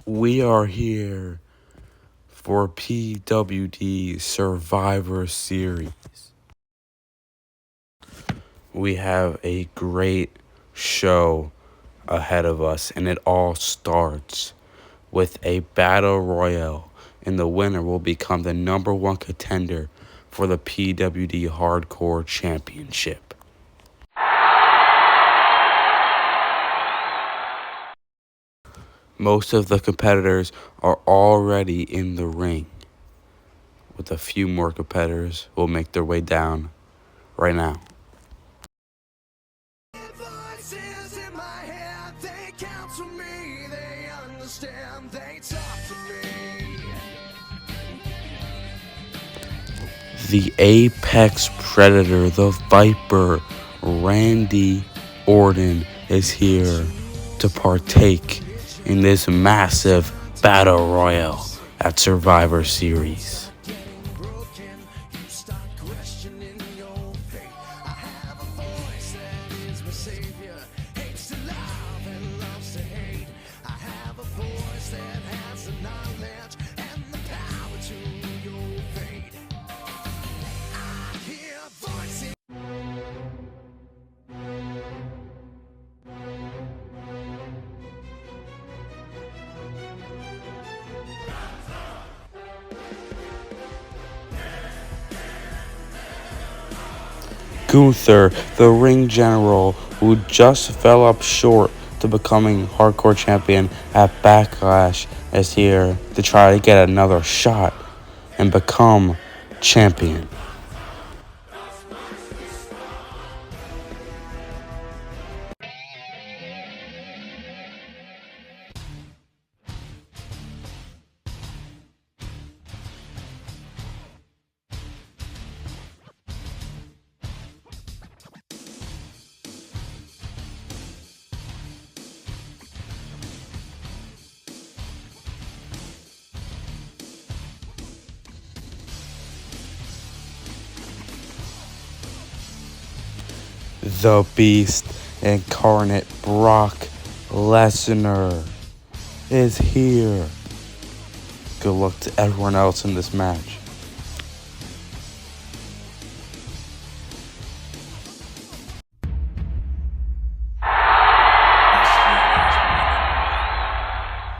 We are here for PWD Survivor Series. We have a great show ahead of us, and it all starts with a battle royale, and the winner will become the number one contender for the PWD Hardcore Championship. Most of the competitors are already in the ring, with a few more competitors who will make their way down right now. Voices in my head, they counsel me, they understand, they talk to me. The apex predator, the Viper, Randy Orton is here to partake in this massive battle royale at Survivor Series. Broken, you start questioning your fate. I have a voice that is my savior, hates to love and loves to hate. I have a voice that has the knowledge and the power to your fate. I hear voices. Gunther, the ring general, who just fell up short to becoming hardcore champion at Backlash, is here to try to get another shot and become champion. The Beast incarnate Brock Lesnar is here. Good luck to everyone else in this match.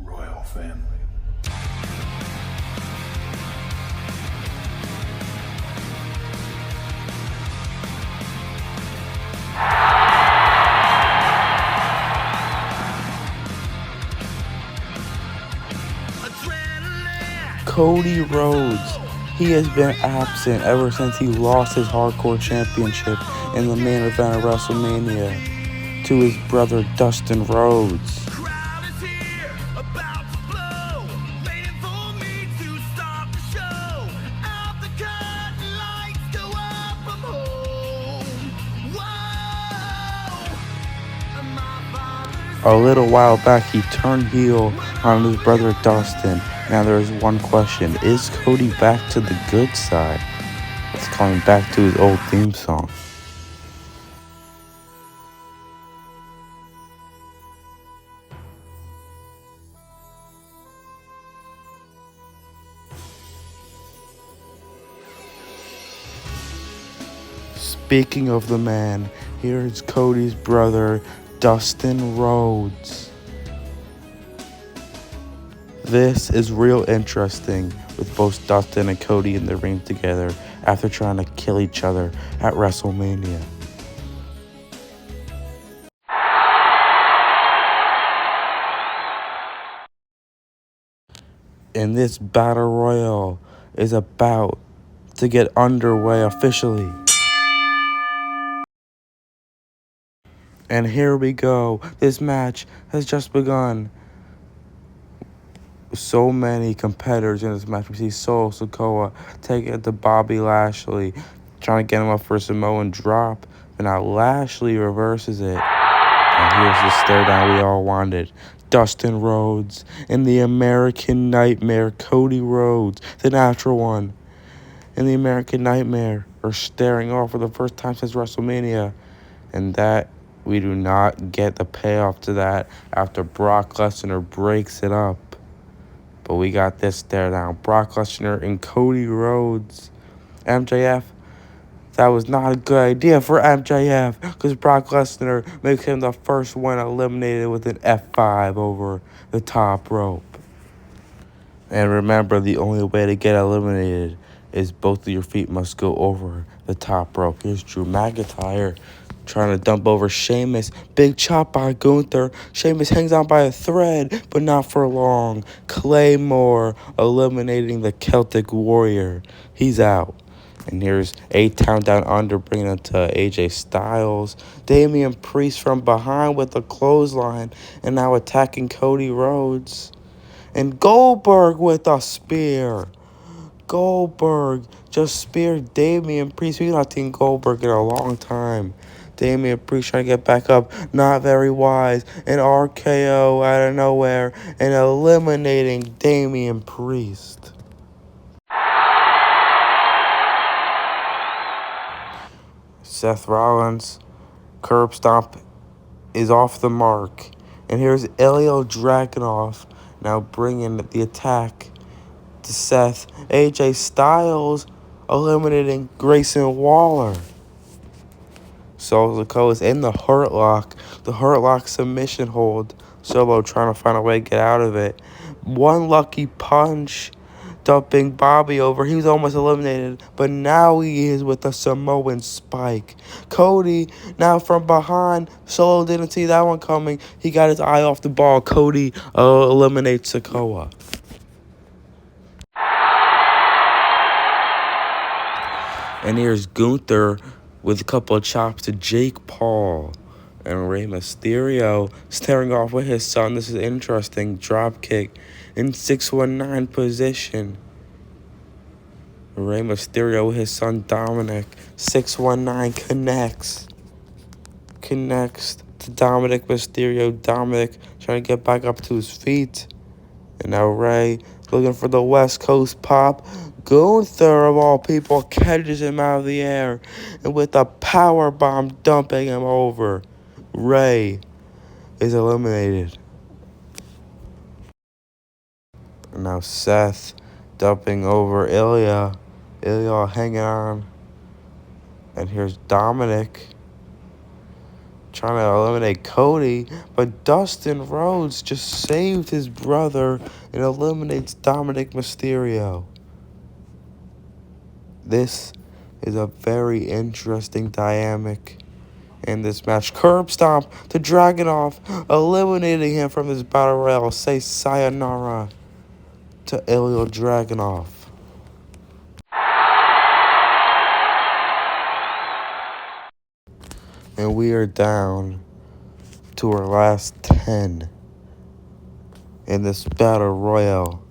Royal family. Cody Rhodes. He has been absent ever since he lost his hardcore championship in the main event of WrestleMania to his brother Dustin Rhodes. Crowd is here, about to blow, waiting for me to start the show. Out the curtain, lights go up, I'm home. Whoa, my father's A little while back, he turned heel on his brother Dustin. Now there's one question. Is Cody back to the good side? It's coming back to his old theme song. Speaking of the man, here is Cody's brother, Dustin Rhodes. This is real interesting with both Dustin and Cody in the ring together after trying to kill each other at WrestleMania. And this battle royale is about to get underway officially. And here we go. This match has just begun. So many competitors in this match. We see Solo Sikoa taking it to Bobby Lashley, trying to get him up for a Samoan drop. And now Lashley reverses it. And here's the stare down we all wanted. Dustin Rhodes and the American Nightmare, Cody Rhodes, the natural one, and the American Nightmare are staring off for the first time since WrestleMania. And that we do not get the payoff to that after Brock Lesnar breaks it up. But we got this stare down. Brock Lesnar and Cody Rhodes. MJF, that was not a good idea for MJF because Brock Lesnar makes him the first one eliminated with an F5 over the top rope. And remember, the only way to get eliminated is both of your feet must go over the top rope. Here's Drew McIntyre trying to dump over Sheamus. Big chop by Gunther. Sheamus hangs on by a thread, but not for long. Claymore eliminating the Celtic Warrior. He's out. And here's A-Town Down Under bringing it to AJ Styles. Damian Priest from behind with a clothesline and now attacking Cody Rhodes. And Goldberg with a spear. Goldberg just speared Damian Priest. We've not seen Goldberg in a long time. Damian Priest trying to get back up. Not very wise. An RKO out of nowhere. And eliminating Damian Priest. Seth Rollins, curb stomp is off the mark. And here's Ilya Dragunov now bringing the attack to Seth. AJ Styles eliminating Grayson Waller. Solo Sikoa is in the Hurt Lock. The Hurt Lock submission hold. Solo trying to find a way to get out of it. One lucky punch. Dumping Bobby over. He was almost eliminated, but now he is with a Samoan spike. Cody now from behind. Solo didn't see that one coming. He got his eye off the ball. Cody eliminates Sikoa. And here's Gunther with a couple of chops to Jake Paul. And Rey Mysterio staring off with his son. This is interesting. Drop kick in 619 position. Rey Mysterio with his son Dominic. 619 connects to Dominic Mysterio. Dominic trying to get back up to his feet. And now Rey looking for the West Coast pop. Gunther, of all people, catches him out of the air. And with a power bomb dumping him over. Rey is eliminated. And now Seth dumping over Ilya. Ilya hanging on. And here's Dominic trying to eliminate Cody. But Dustin Rhodes just saved his brother and eliminates Dominic Mysterio. This is a very interesting dynamic in this match. Curb stomp to Dragunov, eliminating him from this battle royale. Say sayonara to Ilya Dragunov. And we are down to our last 10 in this battle royale.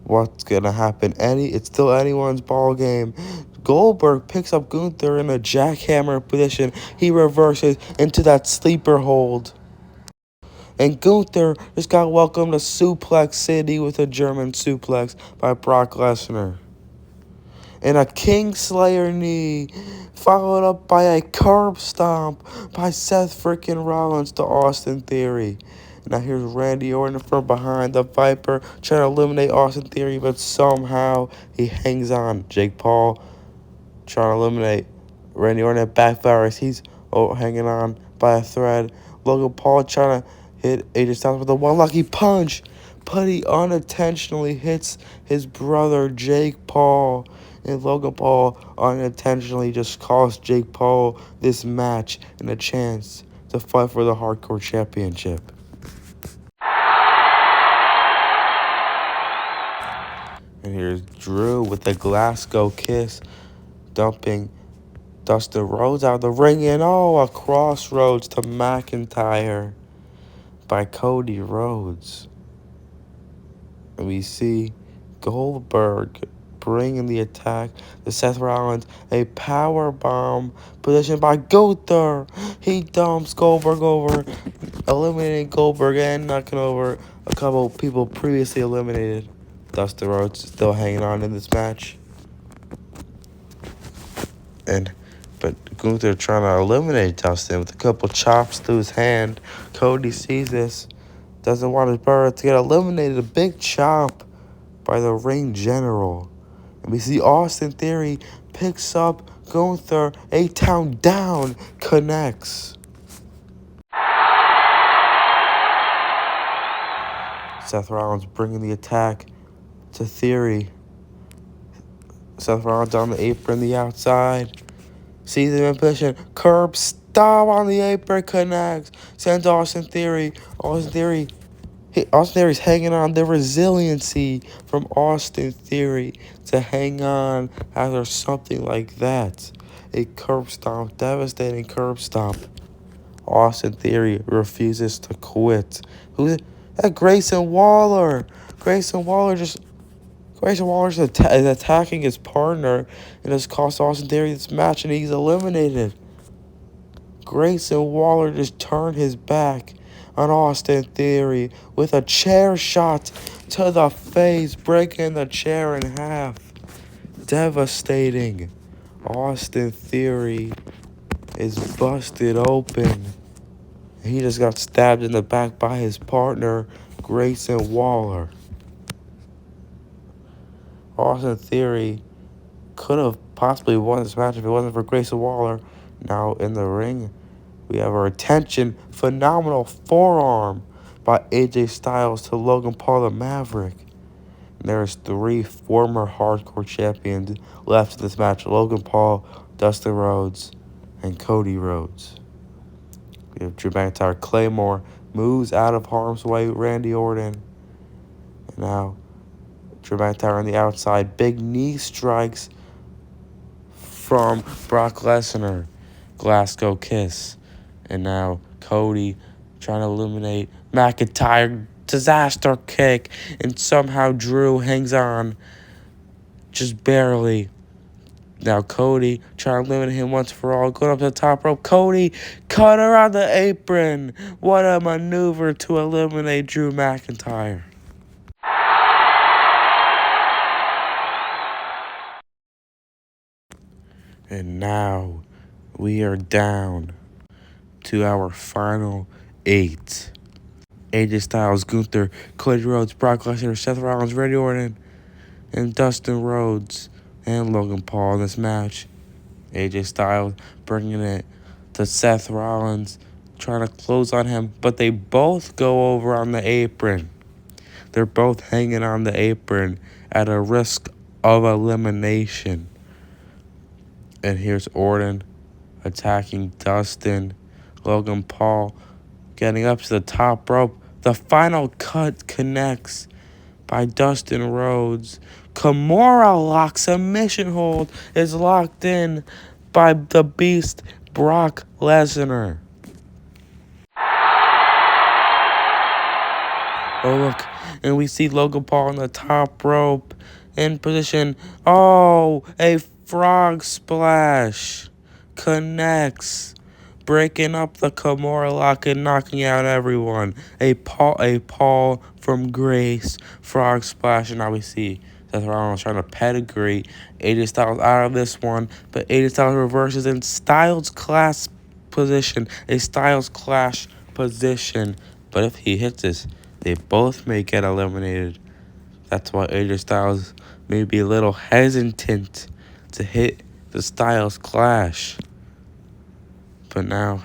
What's gonna happen? It's still anyone's ball game. Goldberg picks up Gunther in a jackhammer position. He reverses into that sleeper hold. And Gunther just got welcomed to Suplex City with a German suplex by Brock Lesnar. And a Kingslayer knee, followed up by a curb stomp by Seth freaking Rollins to Austin Theory. Now here's Randy Orton from behind the Viper, trying to eliminate Austin Theory, but somehow he hangs on. Jake Paul trying to eliminate Randy Orton. It backfires. He's hanging on by a thread. Logan Paul trying to hit AJ Styles with a one lucky punch, but he unintentionally hits his brother Jake Paul. And Logan Paul unintentionally just cost Jake Paul this match and a chance to fight for the Hardcore Championship. And here's Drew with the Glasgow kiss, dumping Dustin Rhodes out of the ring. And a crossroads to McIntyre by Cody Rhodes. And we see Goldberg bringing the attack to Seth Rollins. A power bomb positioned by Gunther. He dumps Goldberg over, eliminating Goldberg and knocking over a couple people previously eliminated. Dustin Rhodes still hanging on in this match. But Gunther trying to eliminate Dustin with a couple chops to his hand. Cody sees this, doesn't want his brother to get eliminated. A big chop by the ring general. And we see Austin Theory picks up Gunther. A-Town down. Connects. Seth Rollins bringing the attack to Theory. Seth Rollins on the apron, the outside. Sees him in position. Curb stomp on the apron. Connects. Sends Austin Theory. Austin Theory's hanging on. The resiliency from Austin Theory to hang on after something like that. A curb stomp. Devastating curb stomp. Austin Theory refuses to quit. Who's that? Grayson Waller. Grayson Waller is attacking his partner and has cost Austin Theory this match, and he's eliminated. Grayson Waller just turned his back on Austin Theory with a chair shot to the face, breaking the chair in half. Devastating. Austin Theory is busted open. He just got stabbed in the back by his partner, Grayson Waller. Austin Theory could have possibly won this match if it wasn't for Grayson Waller. Now in the ring, we have our attention. Phenomenal forearm by AJ Styles to Logan Paul the Maverick. And there's 3 former hardcore champions left in this match. Logan Paul, Dustin Rhodes, and Cody Rhodes. We have Drew McIntyre. Claymore moves out of harm's way. Randy Orton. And now Drew McIntyre on the outside. Big knee strikes from Brock Lesnar. Glasgow Kiss. And now Cody trying to eliminate McIntyre. Disaster kick. And somehow Drew hangs on. Just barely. Now Cody trying to eliminate him once for all. Going up to the top rope. Cody cutter on the apron. What a maneuver to eliminate Drew McIntyre. And now we are down to our final 8. AJ Styles, Gunther, Cody Rhodes, Brock Lesnar, Seth Rollins, Randy Orton, and Dustin Rhodes and Logan Paul in this match. AJ Styles bringing it to Seth Rollins, trying to close on him, but they both go over on the apron. They're both hanging on the apron at a risk of elimination. And here's Orton attacking Dustin. Logan Paul getting up to the top rope. The final cut connects by Dustin Rhodes. Kimura lock submission hold is locked in by the Beast, Brock Lesnar. Oh, look, and we see Logan Paul on the top rope in position. Oh, a frog splash connects, breaking up the Kimura lock and knocking out everyone. A Paul from Grace frog splash, and now we see Seth Rollins trying to pedigree AJ Styles out of this one, but AJ Styles reverses in Styles clash position, a Styles clash position. But if he hits this, they both may get eliminated. That's why AJ Styles may be a little hesitant to hit the Styles clash. But now,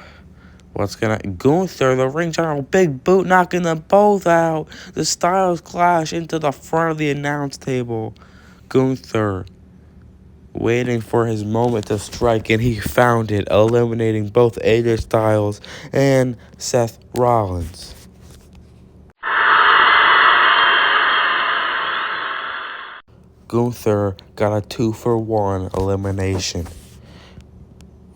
Gunther, the ring general, big boot knocking them both out. The Styles clash into the front of the announce table. Gunther waiting for his moment to strike, and he found it, eliminating both AJ Styles and Seth Rollins. Gunther got a 2-for-1 elimination.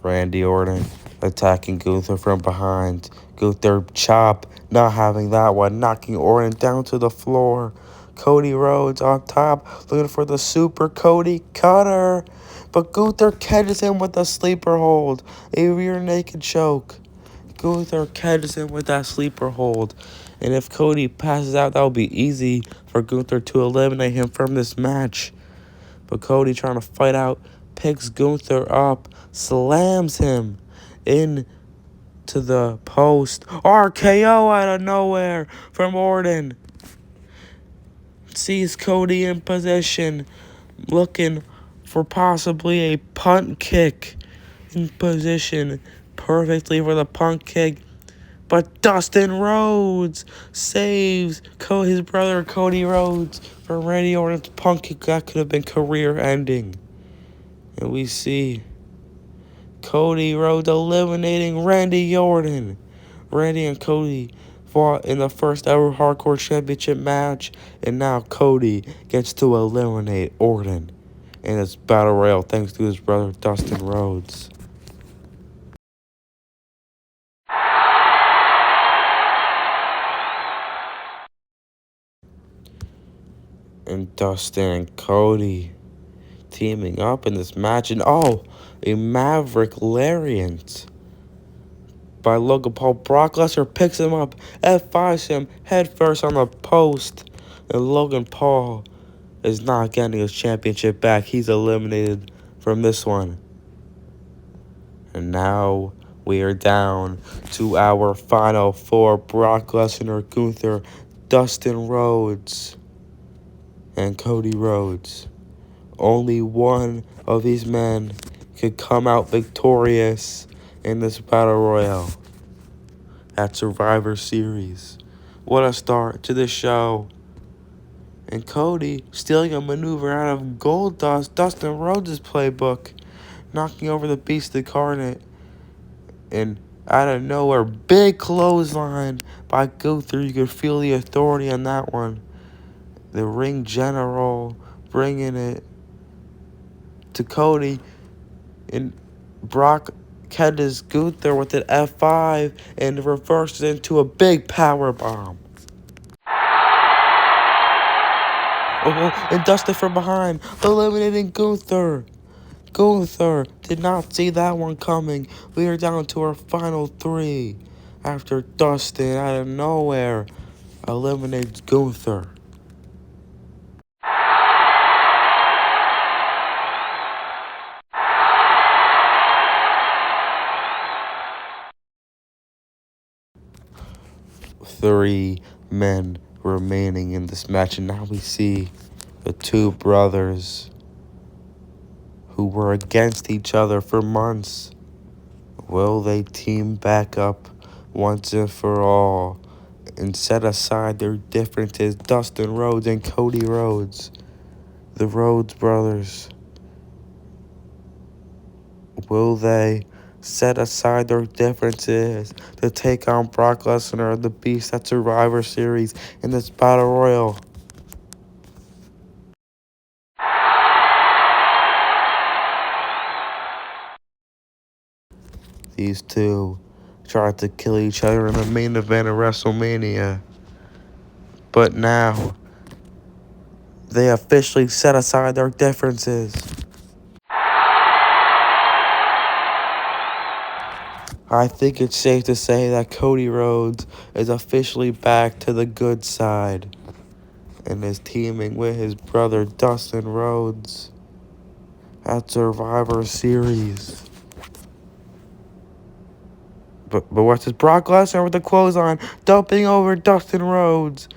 Randy Orton attacking Gunther from behind. Gunther chop, not having that one, knocking Orton down to the floor. Cody Rhodes on top, looking for the super Cody cutter. But Gunther catches him with a sleeper hold, a rear naked choke. Gunther catches him with that sleeper hold. And if Cody passes out, that will be easy for Gunther to eliminate him from this match. But Cody trying to fight out, picks Gunther up, slams him in to the post. RKO out of nowhere from Orton. Sees Cody in position, looking for possibly a punt kick. In position perfectly for the punt kick. But Dustin Rhodes saves his brother Cody Rhodes from Randy Orton's punt kick that could have been career ending. And we see Cody Rhodes eliminating Randy Orton. Randy and Cody fought in the first ever Hardcore Championship match, and now Cody gets to eliminate Orton in his battle royal thanks to his brother Dustin Rhodes. And Dustin and Cody teaming up in this match, and a Maverick Lariat by Logan Paul. Brock Lesnar picks him up, F5s him headfirst on the post, and Logan Paul is not getting his championship back. He's eliminated from this one. And now we are down to our final four: Brock Lesnar, Gunther, Dustin Rhodes, and Cody Rhodes. Only one of these men could come out victorious in this battle royale at Survivor Series. What a start to the show. And Cody stealing a maneuver out of Goldust, Dustin Rhodes' playbook, knocking over the Beast Incarnate. And out of nowhere, big clothesline by Gunther. You could feel the authority on that one. The ring general bringing it to Cody. And Brock catches Gunther with an F5 and reverses into a big power bomb. And Dustin from behind, eliminating Gunther. Gunther did not see that one coming. We are down to our final three after Dustin out of nowhere eliminates Gunther. Three men remaining in this match, and now we see the two brothers who were against each other for months. Will they team back up once and for all and set aside their differences? Dustin Rhodes and Cody Rhodes, the Rhodes brothers. Will they set aside their differences to take on Brock Lesnar and the Beast at Survivor Series in this Battle Royal? These two tried to kill each other in the main event of WrestleMania. But now, they officially set aside their differences. I think it's safe to say that Cody Rhodes is officially back to the good side and is teaming with his brother Dustin Rhodes at Survivor Series. But what's this? Brock Lesnar with the clothesline, dumping over Dustin Rhodes.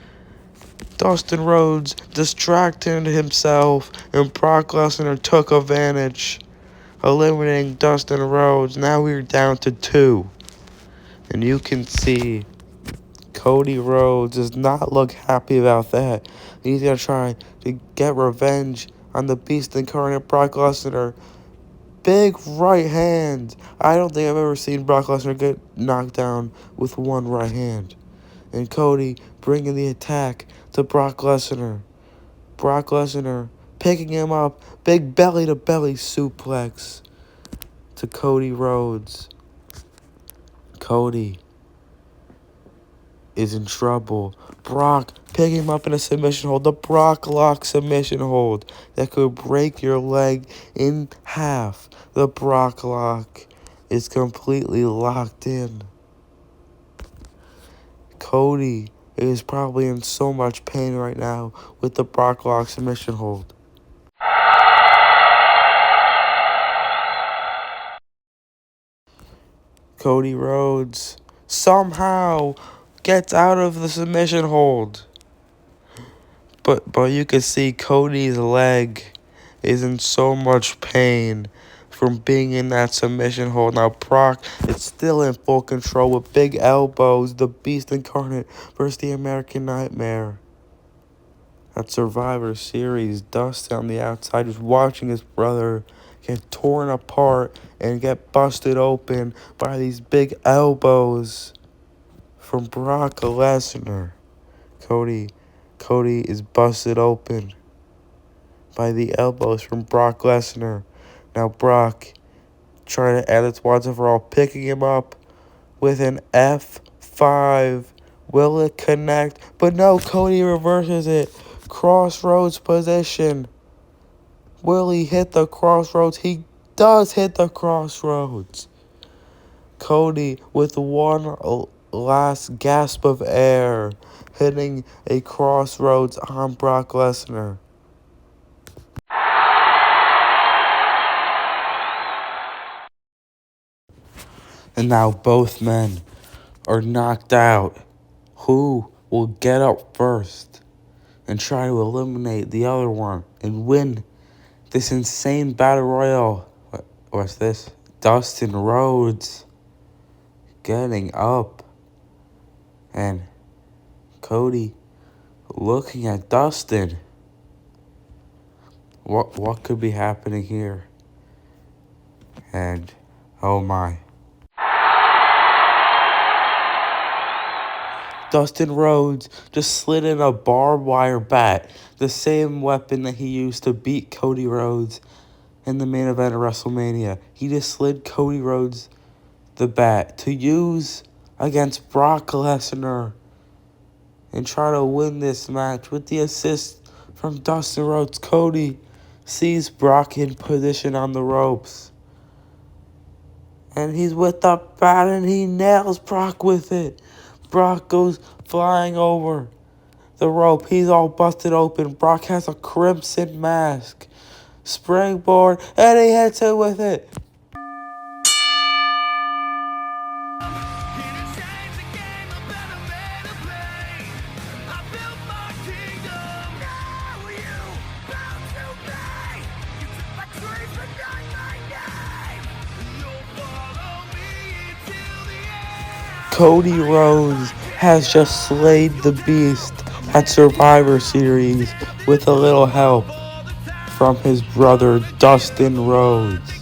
Dustin Rhodes distracted himself, and Brock Lesnar took advantage, eliminating Dustin Rhodes. Now we're down to two. And you can see Cody Rhodes does not look happy about that. He's going to try to get revenge on the Beast Incarnate Brock Lesnar. Big right hand. I don't think I've ever seen Brock Lesnar get knocked down with one right hand. And Cody bringing the attack to Brock Lesnar. Brock Lesnar picking him up. Big belly-to-belly suplex to Cody Rhodes. Cody is in trouble. Brock picking him up in a submission hold. The Brock Lock submission hold that could break your leg in half. The Brock Lock is completely locked in. Cody is probably in so much pain right now with the Brock Lock submission hold. Cody Rhodes somehow gets out of the submission hold. But you can see Cody's leg is in so much pain from being in that submission hold. Now Brock is still in full control with big elbows, the Beast Incarnate versus the American Nightmare. At Survivor Series, Dustin on the outside is watching his brother get torn apart and get busted open by these big elbows from Brock Lesnar. Cody is busted open by the elbows from Brock Lesnar. Now Brock trying to end it once and for all, picking him up with an F5. Will it connect? But no, Cody reverses it. Crossroads position. Will he hit the crossroads? He does hit the crossroads. Cody with one last gasp of air, hitting a crossroads on Brock Lesnar. And now both men are knocked out. Who will get up first and try to eliminate the other one and win this insane battle royal? What's this? Dustin Rhodes getting up. And Cody looking at Dustin. What could be happening here? And oh my. Dustin Rhodes just slid in a barbed wire bat, the same weapon that he used to beat Cody Rhodes in the main event of WrestleMania. He just slid Cody Rhodes the bat to use against Brock Lesnar and try to win this match with the assist from Dustin Rhodes. Cody sees Brock in position on the ropes, and he's with the bat and he nails Brock with it. Brock goes flying over the rope. He's all busted open. Brock has a crimson mask. Springboard, and he hits it with it. Cody Rhodes has just slayed the Beast at Survivor Series with a little help from his brother Dustin Rhodes.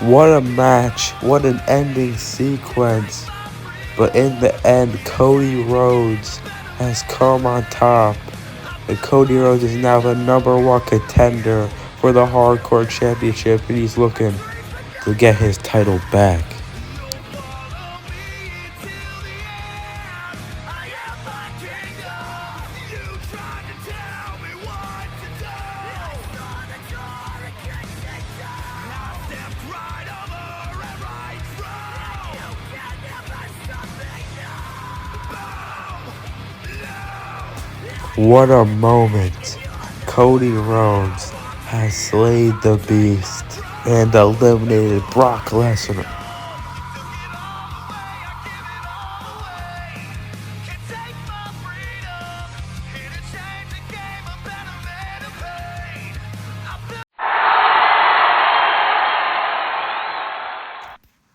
What a match, what an ending sequence. But in the end, Cody Rhodes has come on top. And Cody Rhodes is now the #1 contender for the Hardcore Championship, and he's looking to get his title back. What a moment. Cody Rhodes has slayed the Beast and eliminated Brock Lesnar.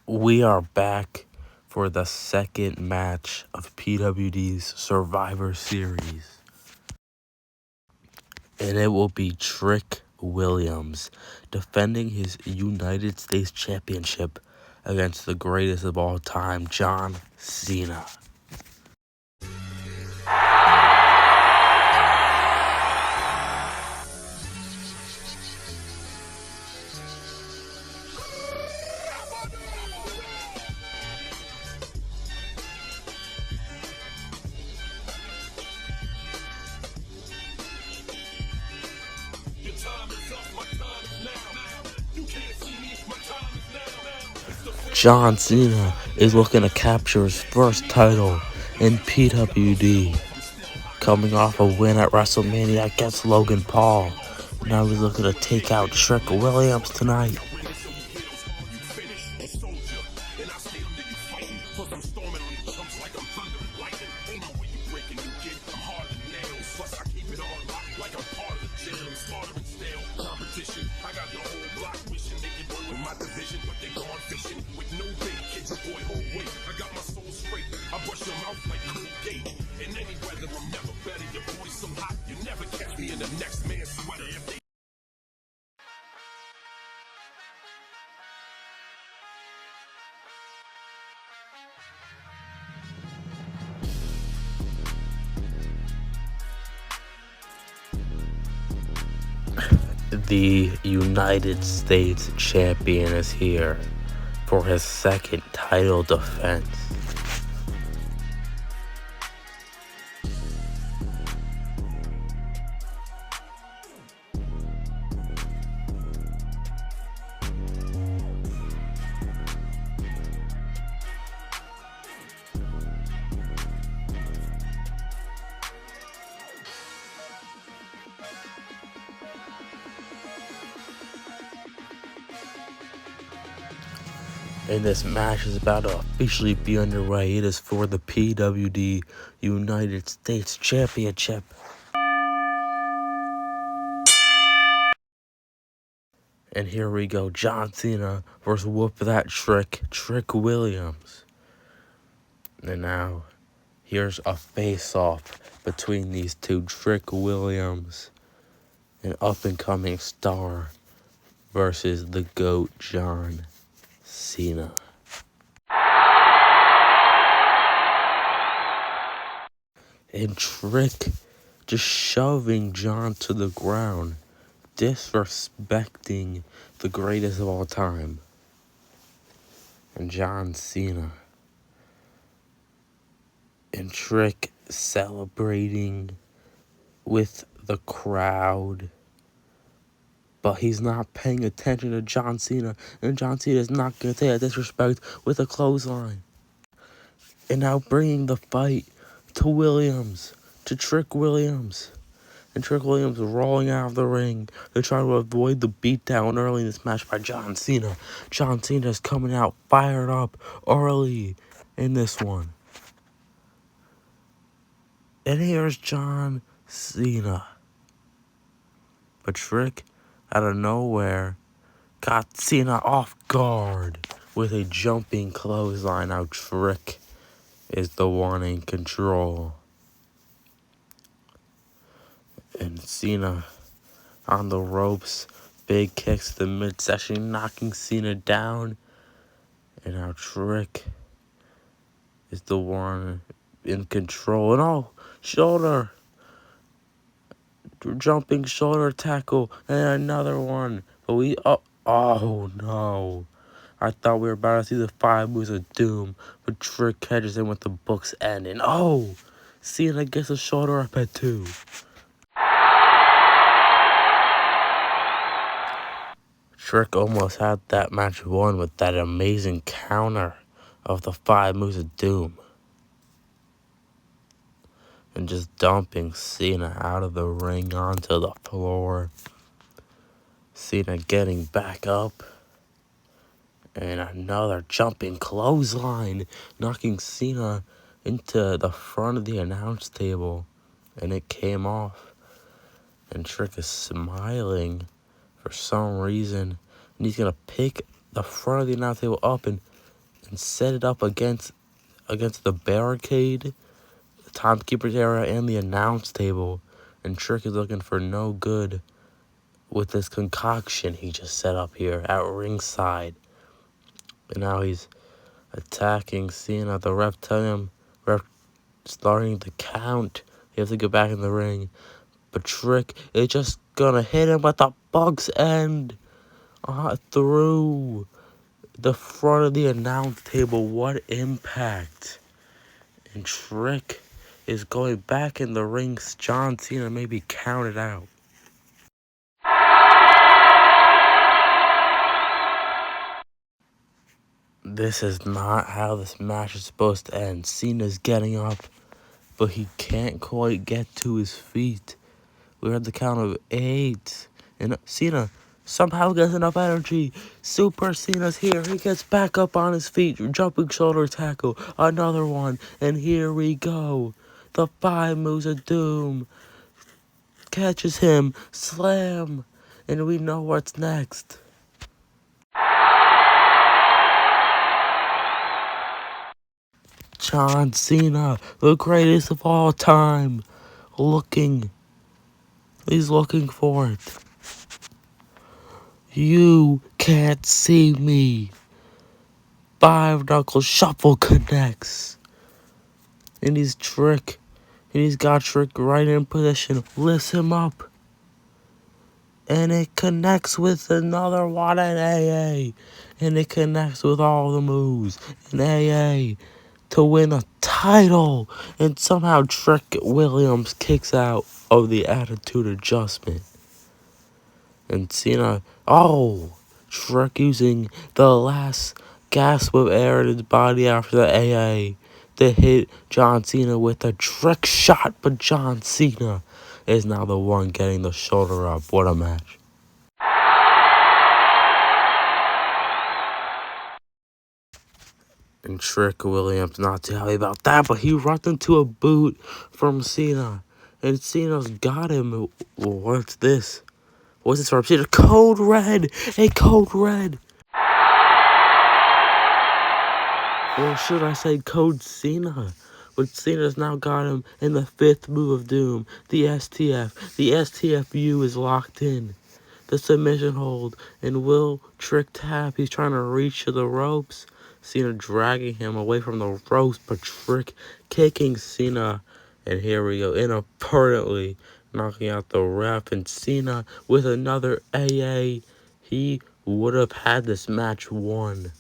We are back for the second match of PWD's Survivor Series. And it will be Trick Williams defending his United States Championship against the greatest of all time, John Cena. John Cena is looking to capture his first title in PWD, coming off a win at WrestleMania against Logan Paul. Now he's looking to take out Trick Williams tonight. I got the whole block wishing they could go in my division, but they gone fishing with no bait. Kids, your boy, hold weight. I got my soul straight. I brush your mouth like Colgate. In any weather, I'm never better. Your boy's so hot, you never catch me in the next man's sweater. If they The United States champion is here for his second title defense. And this match is about to officially be underway. It is for the PWD United States Championship. And here we go, John Cena versus Whoop That Trick Williams. And now, here's a face-off between these two, Trick Williams, an up-and-coming star, versus the GOAT, John Cena. And Trick just shoving John to the ground, disrespecting the greatest of all time. And John Cena and Trick celebrating with the crowd. But he's not paying attention to John Cena, and John Cena is not going to take that disrespect with a clothesline. And now bringing the fight to Williams, to Trick Williams. And Trick Williams rolling out of the ring to try to avoid the beatdown early in this match by John Cena. John Cena is coming out fired up early in this one. And here's John Cena. But Trick, out of nowhere, got Cena off guard with a jumping clothesline. Now Trick is the one in control. And Cena on the ropes, big kicks to the midsection, knocking Cena down. And now Trick is the one in control. And oh, shoulder. Jumping shoulder tackle. And another one. But oh no. I thought we were about to see the 5 moves of doom. But Trick catches in with the book's end. And oh, Cena gets a shoulder up at 2. Trick almost had that match won with that amazing counter of the 5 moves of doom. And just dumping Cena out of the ring onto the floor. Cena getting back up. And another jumping clothesline, knocking Cena into the front of the announce table. And it came off. And Trick is smiling for some reason. And he's going to pick the front of the announce table up and set it up against the barricade, the timekeeper's area, and the announce table. And Trick is looking for no good with this concoction he just set up here at ringside. And now he's attacking Cena. The ref telling him, starting the count. He has to get back in the ring. But Trick is just gonna hit him with the book's end through the front of the announce table. What impact. And Trick is going back in the ring. John Cena may be counted out. This is not how this match is supposed to end. Cena's getting up, but he can't quite get to his feet. We're at the count of 8. And Cena somehow gets enough energy. Super Cena's here. He gets back up on his feet. Jumping shoulder tackle. Another one. And here we go. The 5 moves of doom. Catches him. Slam. And we know what's next. John Cena, the greatest of all time. He's looking for it. You can't see me. 5 knuckle shuffle connects. And he's got Trick right in position. Lifts him up. And it connects with another one in AA. And it connects with all the moves in AA to win a title. And somehow Trick Williams kicks out of the Attitude Adjustment. And Cena, Trick using the last gasp of air in his body after the AA to hit John Cena with a trick shot, but John Cena is now the one getting the shoulder up. What a match. And Trick Williams, not too happy about that, but he runs into a boot from Cena. And Cena's got him. What's this? What's this from Cena? Code Red! A Code Red! Or should I say Code Cena? But Cena's now got him in the 5th move of doom. The STF. The STFU is locked in. The submission hold. And will Trick tap? He's trying to reach to the ropes. Cena dragging him away from the ropes. But Trick kicking Cena. And here we go. Inappropriately knocking out the ref. And Cena with another AA. He would have had this match won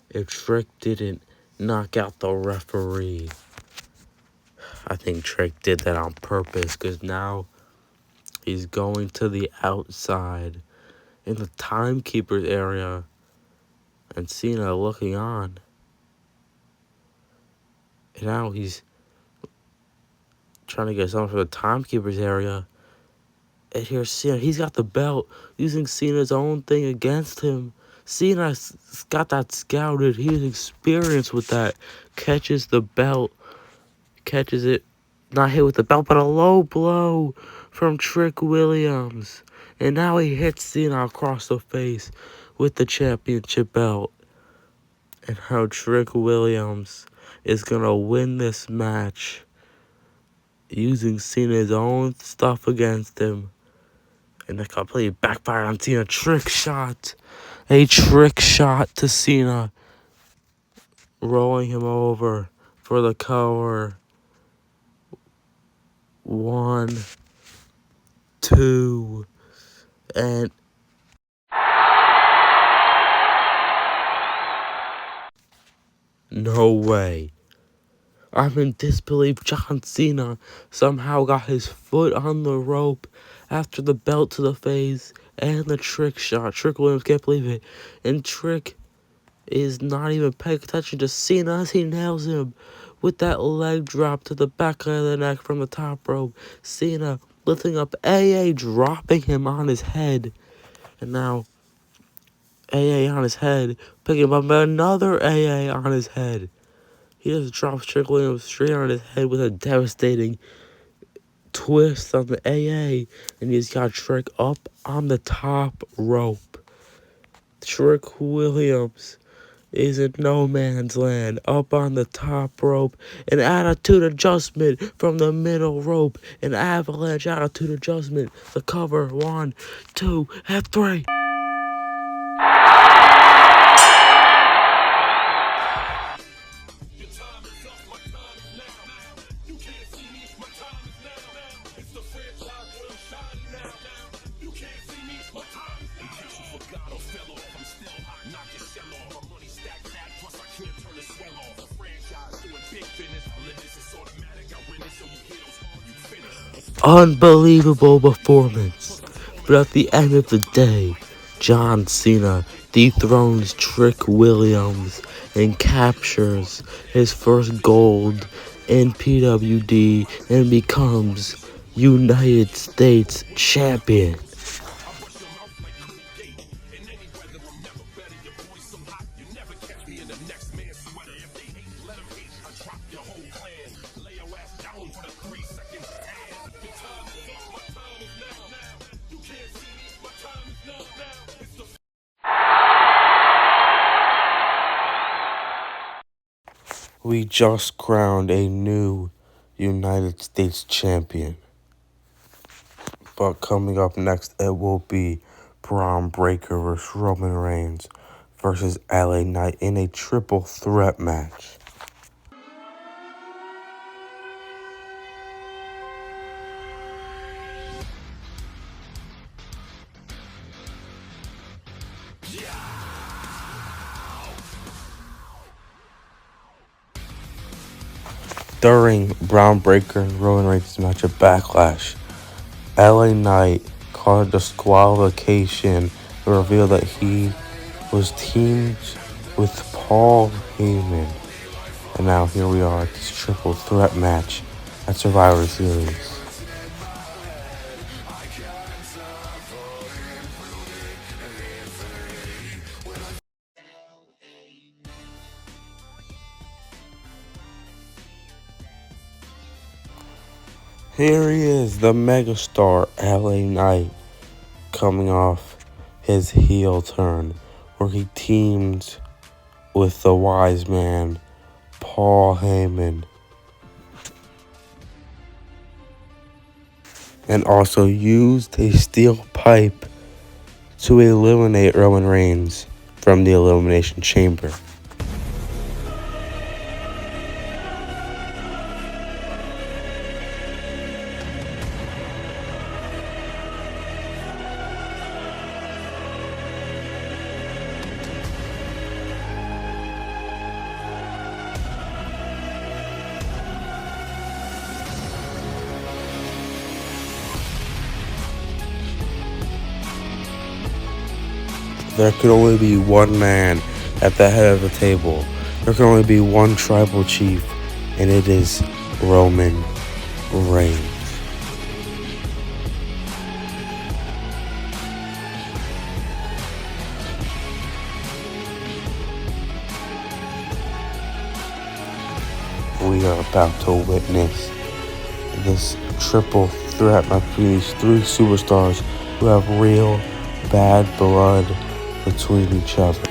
if Trick didn't knock out the referee. I think Trick did that on purpose because now he's going to the outside in the timekeeper's area and Cena looking on. And now he's trying to get someone from the timekeeper's area. And here's Cena. He's got the belt using Cena's own thing against him. Cena's got that scouted. He's experienced with that. Catches the belt. Catches it. Not hit with the belt, but a low blow from Trick Williams. And now he hits Cena across the face with the championship belt. And how Trick Williams is going to win this match using Cena's own stuff against him. And that completely backfired on Cena. Trick shot. A trick shot to Cena. Rolling him over for the cover. 1, 2, and no way. I'm in disbelief. John Cena somehow got his foot on the rope after the belt to the face and the trick shot. Trick Williams can't believe it. And Trick is not even paying attention to Cena as he nails him with that leg drop to the back of the neck from the top rope. Cena lifting up AA, dropping him on his head. And now AA on his head, picking up another AA on his head. He just drops Trick Williams straight on his head with a devastating twist on the AA. And he's got Trick up on the top rope. Trick Williams is in no man's land, up on the top rope. An attitude adjustment from the middle rope. An avalanche attitude adjustment. The cover, 1, 2, and 3. Unbelievable performance. But at the end of the day, John Cena dethrones Trick Williams and captures his first gold in PWD and becomes United States champion. We just crowned a new United States champion. But coming up next, it will be Braun Breaker versus Roman Reigns versus LA Knight in a triple threat match. During Braun Breaker and Roman Reigns' match at Backlash, LA Knight called a disqualification to reveal that he was teamed with Paul Heyman. And now here we are at this triple threat match at Survivor Series. Here he is, the megastar LA Knight, coming off his heel turn where he teamed with the wise man Paul Heyman and also used a steel pipe to eliminate Roman Reigns from the Elimination Chamber. There can only be one man at the head of the table. There can only be one tribal chief, and it is Roman Reigns. We are about to witness this triple threat between these three superstars who have real bad blood between each other.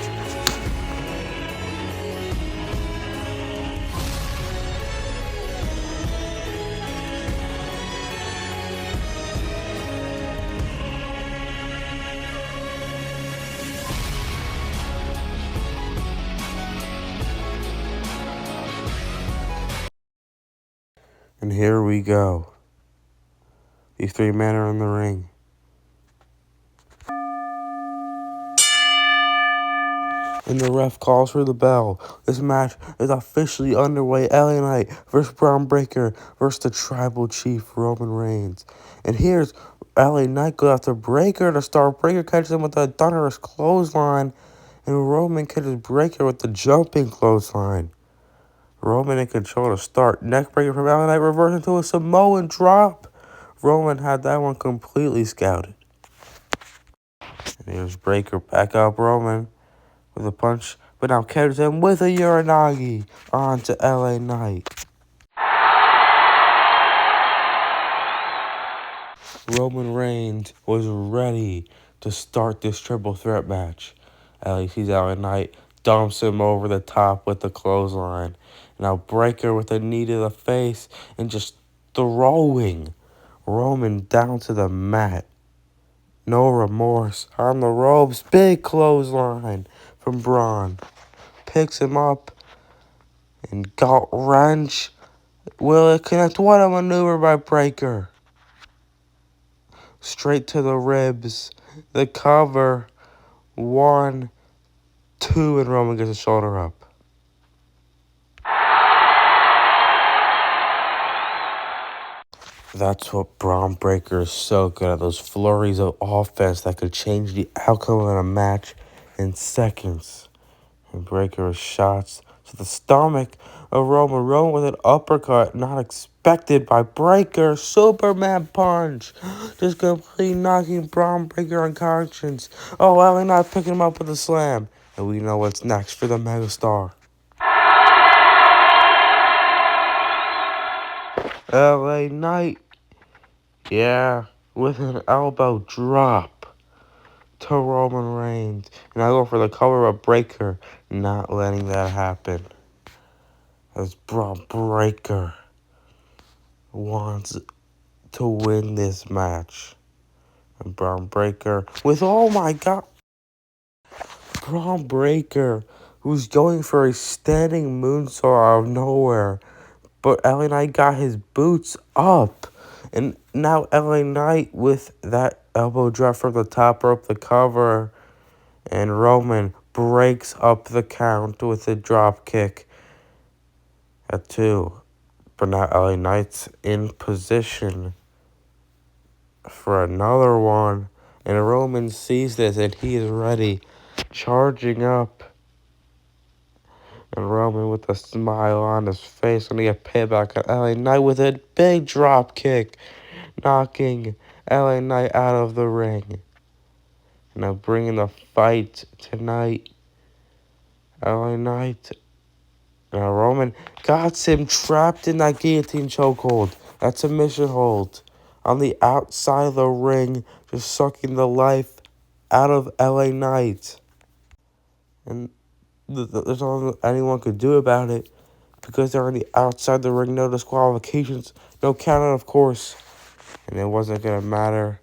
And here we go. These three men are in the ring. And the ref calls for the bell. This match is officially underway. LA Knight versus Braun Breaker versus the tribal chief Roman Reigns. And here's LA Knight go after Breaker to start. Breaker catches him with a thunderous clothesline. And Roman catches Breaker with the jumping clothesline. Roman in control to start. Neck breaker from LA Knight reverse into a Samoan drop. Roman had that one completely scouted. And here's Breaker back up Roman with a punch, but now catches him with a Uranagi onto LA Knight. Roman Reigns was ready to start this triple threat match. Sees LA Knight, dumps him over the top with the clothesline. Now Breaker with a knee to the face and just throwing Roman down to the mat. No remorse on the ropes. Big clothesline from Braun. Picks him up and gut wrench. Will it connect? What a maneuver by Breaker. Straight to the ribs. The cover. 1, 2, and Roman gets a shoulder up. That's what Braun Breaker is so good at. Those flurries of offense that could change the outcome of a match in seconds. And Breaker's shots to the stomach of Roman with an uppercut not expected by Breaker. Superman punch. Just completely knocking Braun Breaker unconscious. Oh, LA Knight picking him up with a slam. And we know what's next for the megastar. LA Knight, yeah, with an elbow drop to Roman Reigns. And I go for the cover of Breaker, not letting that happen. As Braun Breaker wants to win this match. And Braun Breaker with, oh my god, Braun Breaker, who's going for a standing moonsault out of nowhere. But LA Knight got his boots up. And now LA Knight with that elbow drop from the top rope, the cover. And Roman breaks up the count with a drop kick at 2. But now LA Knight's in position for another one. And Roman sees this and he is ready, charging up. And Roman with a smile on his face going to get payback on LA Knight with a big drop kick, knocking LA Knight out of the ring. Now bringing the fight tonight. LA Knight. Now Roman got him trapped in that guillotine chokehold. That submission hold. On the outside of the ring, just sucking the life out of LA Knight. And there's nothing anyone could do about it because they're already outside the ring. No disqualifications, no countout, of course. And it wasn't going to matter.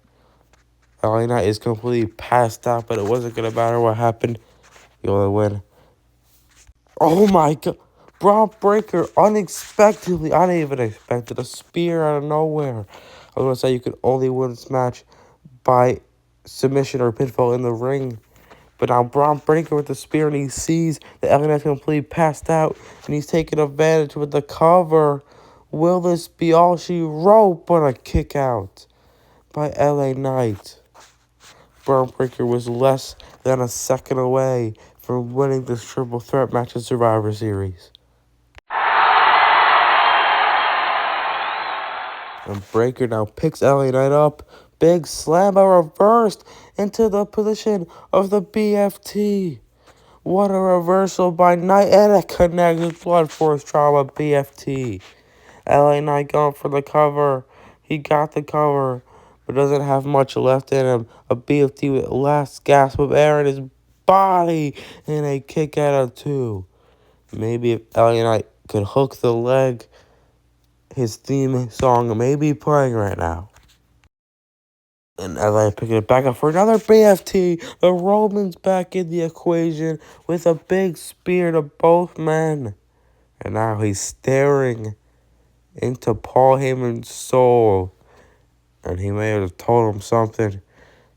LA Knight is completely passed out, but it wasn't going to matter what happened. The only win. Oh my god. Braun Breaker unexpectedly, I didn't even expect it, a spear out of nowhere. I was going to say you could only win this match by submission or pinfall in the ring. But now Braun Breaker with the spear, and he sees that LA Knight's completely passed out, and he's taking advantage with the cover. Will this be all she wrote? But a kick out by LA Knight. Braun Breaker was less than a second away from winning this triple threat match in Survivor Series. And Breaker now picks LA Knight up. Big slam reversed into the position of the BFT. What a reversal by Knight and a connected blood force trauma BFT. LA Knight going for the cover. He got the cover, but doesn't have much left in him. A BFT with last gasp of air in his body and a kick out of 2. Maybe if LA Knight could hook the leg, his theme song may be playing right now. And LA picking it back up for another BFT. The Roman's back in the equation with a big spear to both men. And now he's staring into Paul Heyman's soul. And he may have told him something.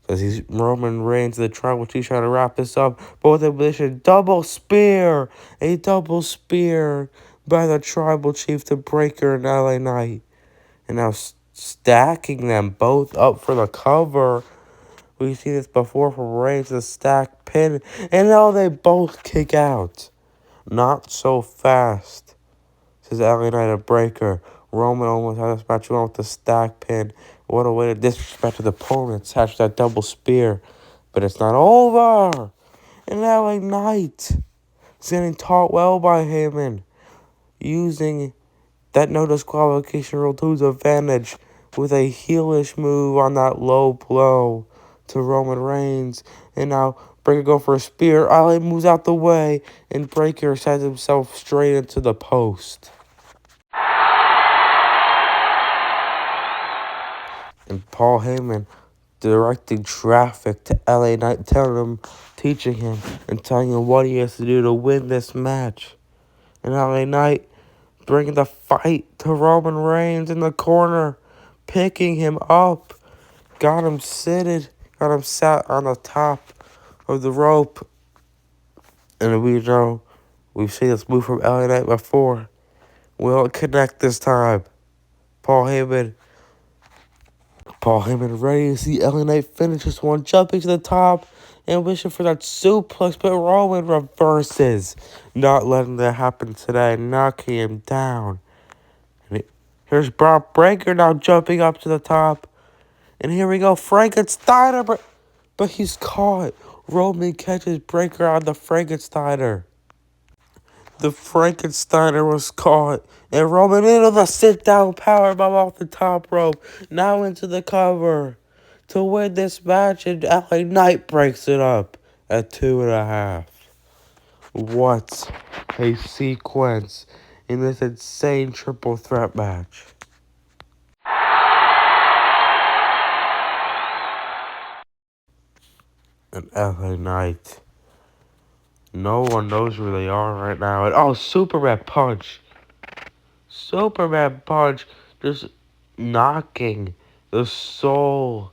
Because he's Roman Reigns, the Tribal Chief, trying to wrap this up. Both in position. Double spear. A double spear by the Tribal Chief to Breaker and LA Knight. And now stacking them both up for the cover. We've seen this before from Reigns, the stack pin. And now they both kick out. Not so fast, says LA Knight and Breaker. Roman almost had this match wrong with the stack pin. What a way to disrespect his opponent. Attach that double spear. But it's not over. And LA Knight is getting taught well by Heyman. Using that no disqualification rule to his advantage with a heelish move on that low blow to Roman Reigns. And now Breaker go for a spear. Ali moves out the way, and Breaker sends himself straight into the post. And Paul Heyman directing traffic to LA Knight, teaching him, and telling him what he has to do to win this match. And LA Knight bringing the fight to Roman Reigns in the corner, picking him up, got him sat on the top of the rope. And we know we've seen this move from LA Knight before. Will it connect this time? Paul Heyman Paul Heyman ready to see LA Knight finish this one, jumping to the top and wishing for that suplex, but Roman reverses, not letting that happen today, knocking him down. Here's Brock Breaker now jumping up to the top. And here we go, Frankensteiner, but he's caught. Roman catches Breaker on the Frankensteiner. The Frankensteiner was caught. And Roman into the sit-down powerbomb off the top rope. Now into the cover. To win this match, and LA Knight breaks it up at 2.5. What a sequence in this insane triple threat match. And LA Knight. No one knows where they are right now. And oh, Superman punch. Superman punch. Just knocking the soul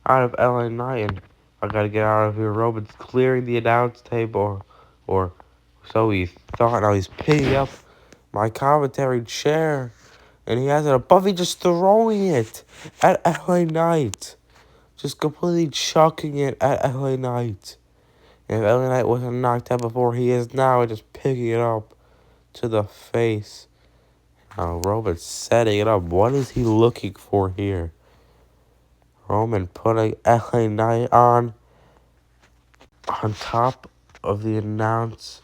out of LA Knight. And I gotta get out of here. Roman's clearing the announce table. Or so he thought. Now he's picking up my commentary chair. And he has it above. He just throwing it at LA Knight. Just completely chucking it at LA Knight. If LA Knight wasn't knocked out before, he is now, just picking it up to the face. Now Roman's setting it up. What is he looking for here? Roman putting LA Knight on top of the announcer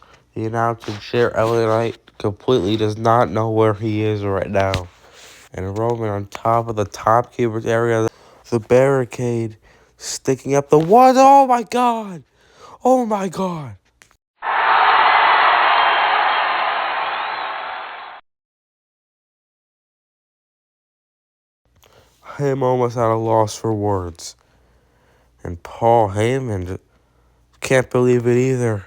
chair. LA Knight completely does not know where he is right now. And Roman on top of the top keeper's area, the barricade, sticking up the one. Oh my God! Oh my God! I am almost at a loss for words. And Paul Heyman can't believe it either.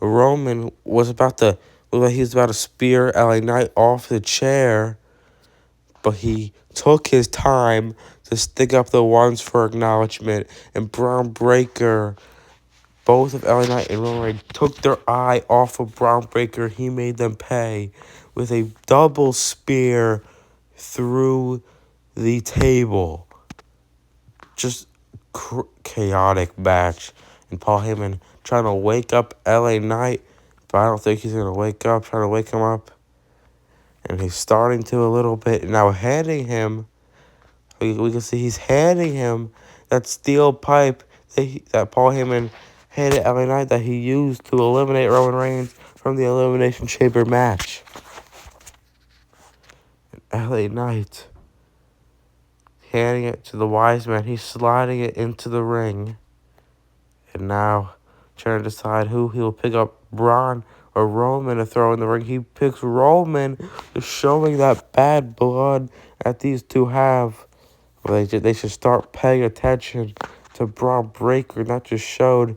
Roman was about to, looked like he was about to spear LA Knight off the chair, but he took his time to stick up the ones for acknowledgement. And Braun Breaker, both of LA Knight and Roman Reigns took their eye off of Braun Breaker. He made them pay with a double spear through the table. Just chaotic match. And Paul Heyman trying to wake up LA Knight, but I don't think he's going to wake up, trying to wake him up. And he's starting to a little bit. Now handing him, we can see he's handing him that steel pipe that Paul Heyman handed LA Knight that he used to eliminate Roman Reigns from the Elimination Chamber match. And LA Knight handing it to the wise man. He's sliding it into the ring. And now trying to decide who he'll pick up, Braun or Roman, to throw in the ring. He picks Roman, just showing that bad blood that these two have. Well, they should start paying attention to Braun Breaker. That just showed.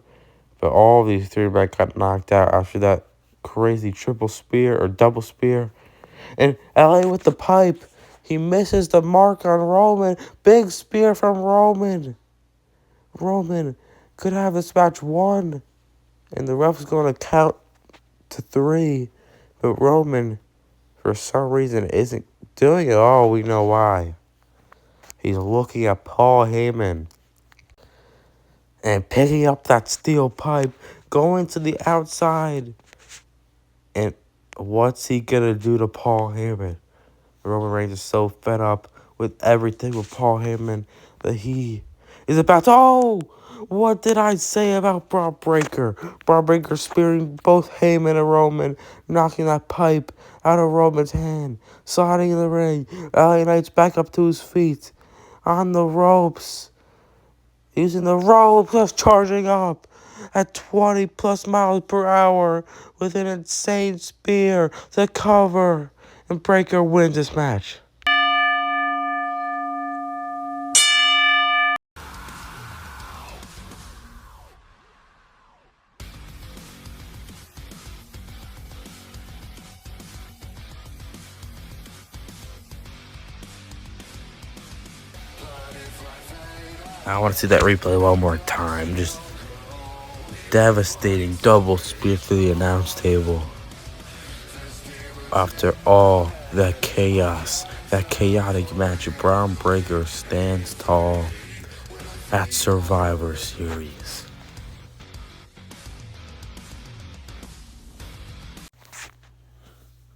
But all these three men got knocked out after that crazy triple spear or double spear. And LA with the pipe. He misses the mark on Roman. Big spear from Roman. Roman could have this match won. And the ref is going to count to 3. But Roman, for some reason, isn't doing it. Oh, we know why. He's looking at Paul Heyman. And picking up that steel pipe. Going to the outside. And what's he going to do to Paul Heyman? Roman Reigns is so fed up with everything with Paul Heyman that he is about to... Oh! What did I say about Braun Breaker? Braun Breaker spearing both Heyman and Roman, knocking that pipe out of Roman's hand, sliding in the ring. LA Knight's back up to his feet, on the ropes, using the ropes, just charging up at 20 plus miles per hour with an insane spear to cover. And Breaker wins this match. I want to see that replay one more time. Just devastating double spear to the announce table. After all that chaos that chaotic match. Braun Breaker stands tall at Survivor Series.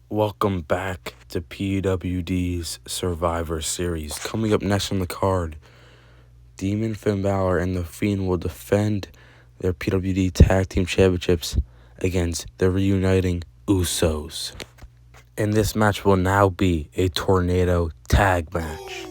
Welcome back to PWD's Survivor Series. Coming up next on the card, Demon Finn Balor and The Fiend will defend their PWD Tag Team Championships against the reuniting Usos. And this match will now be a tornado tag match.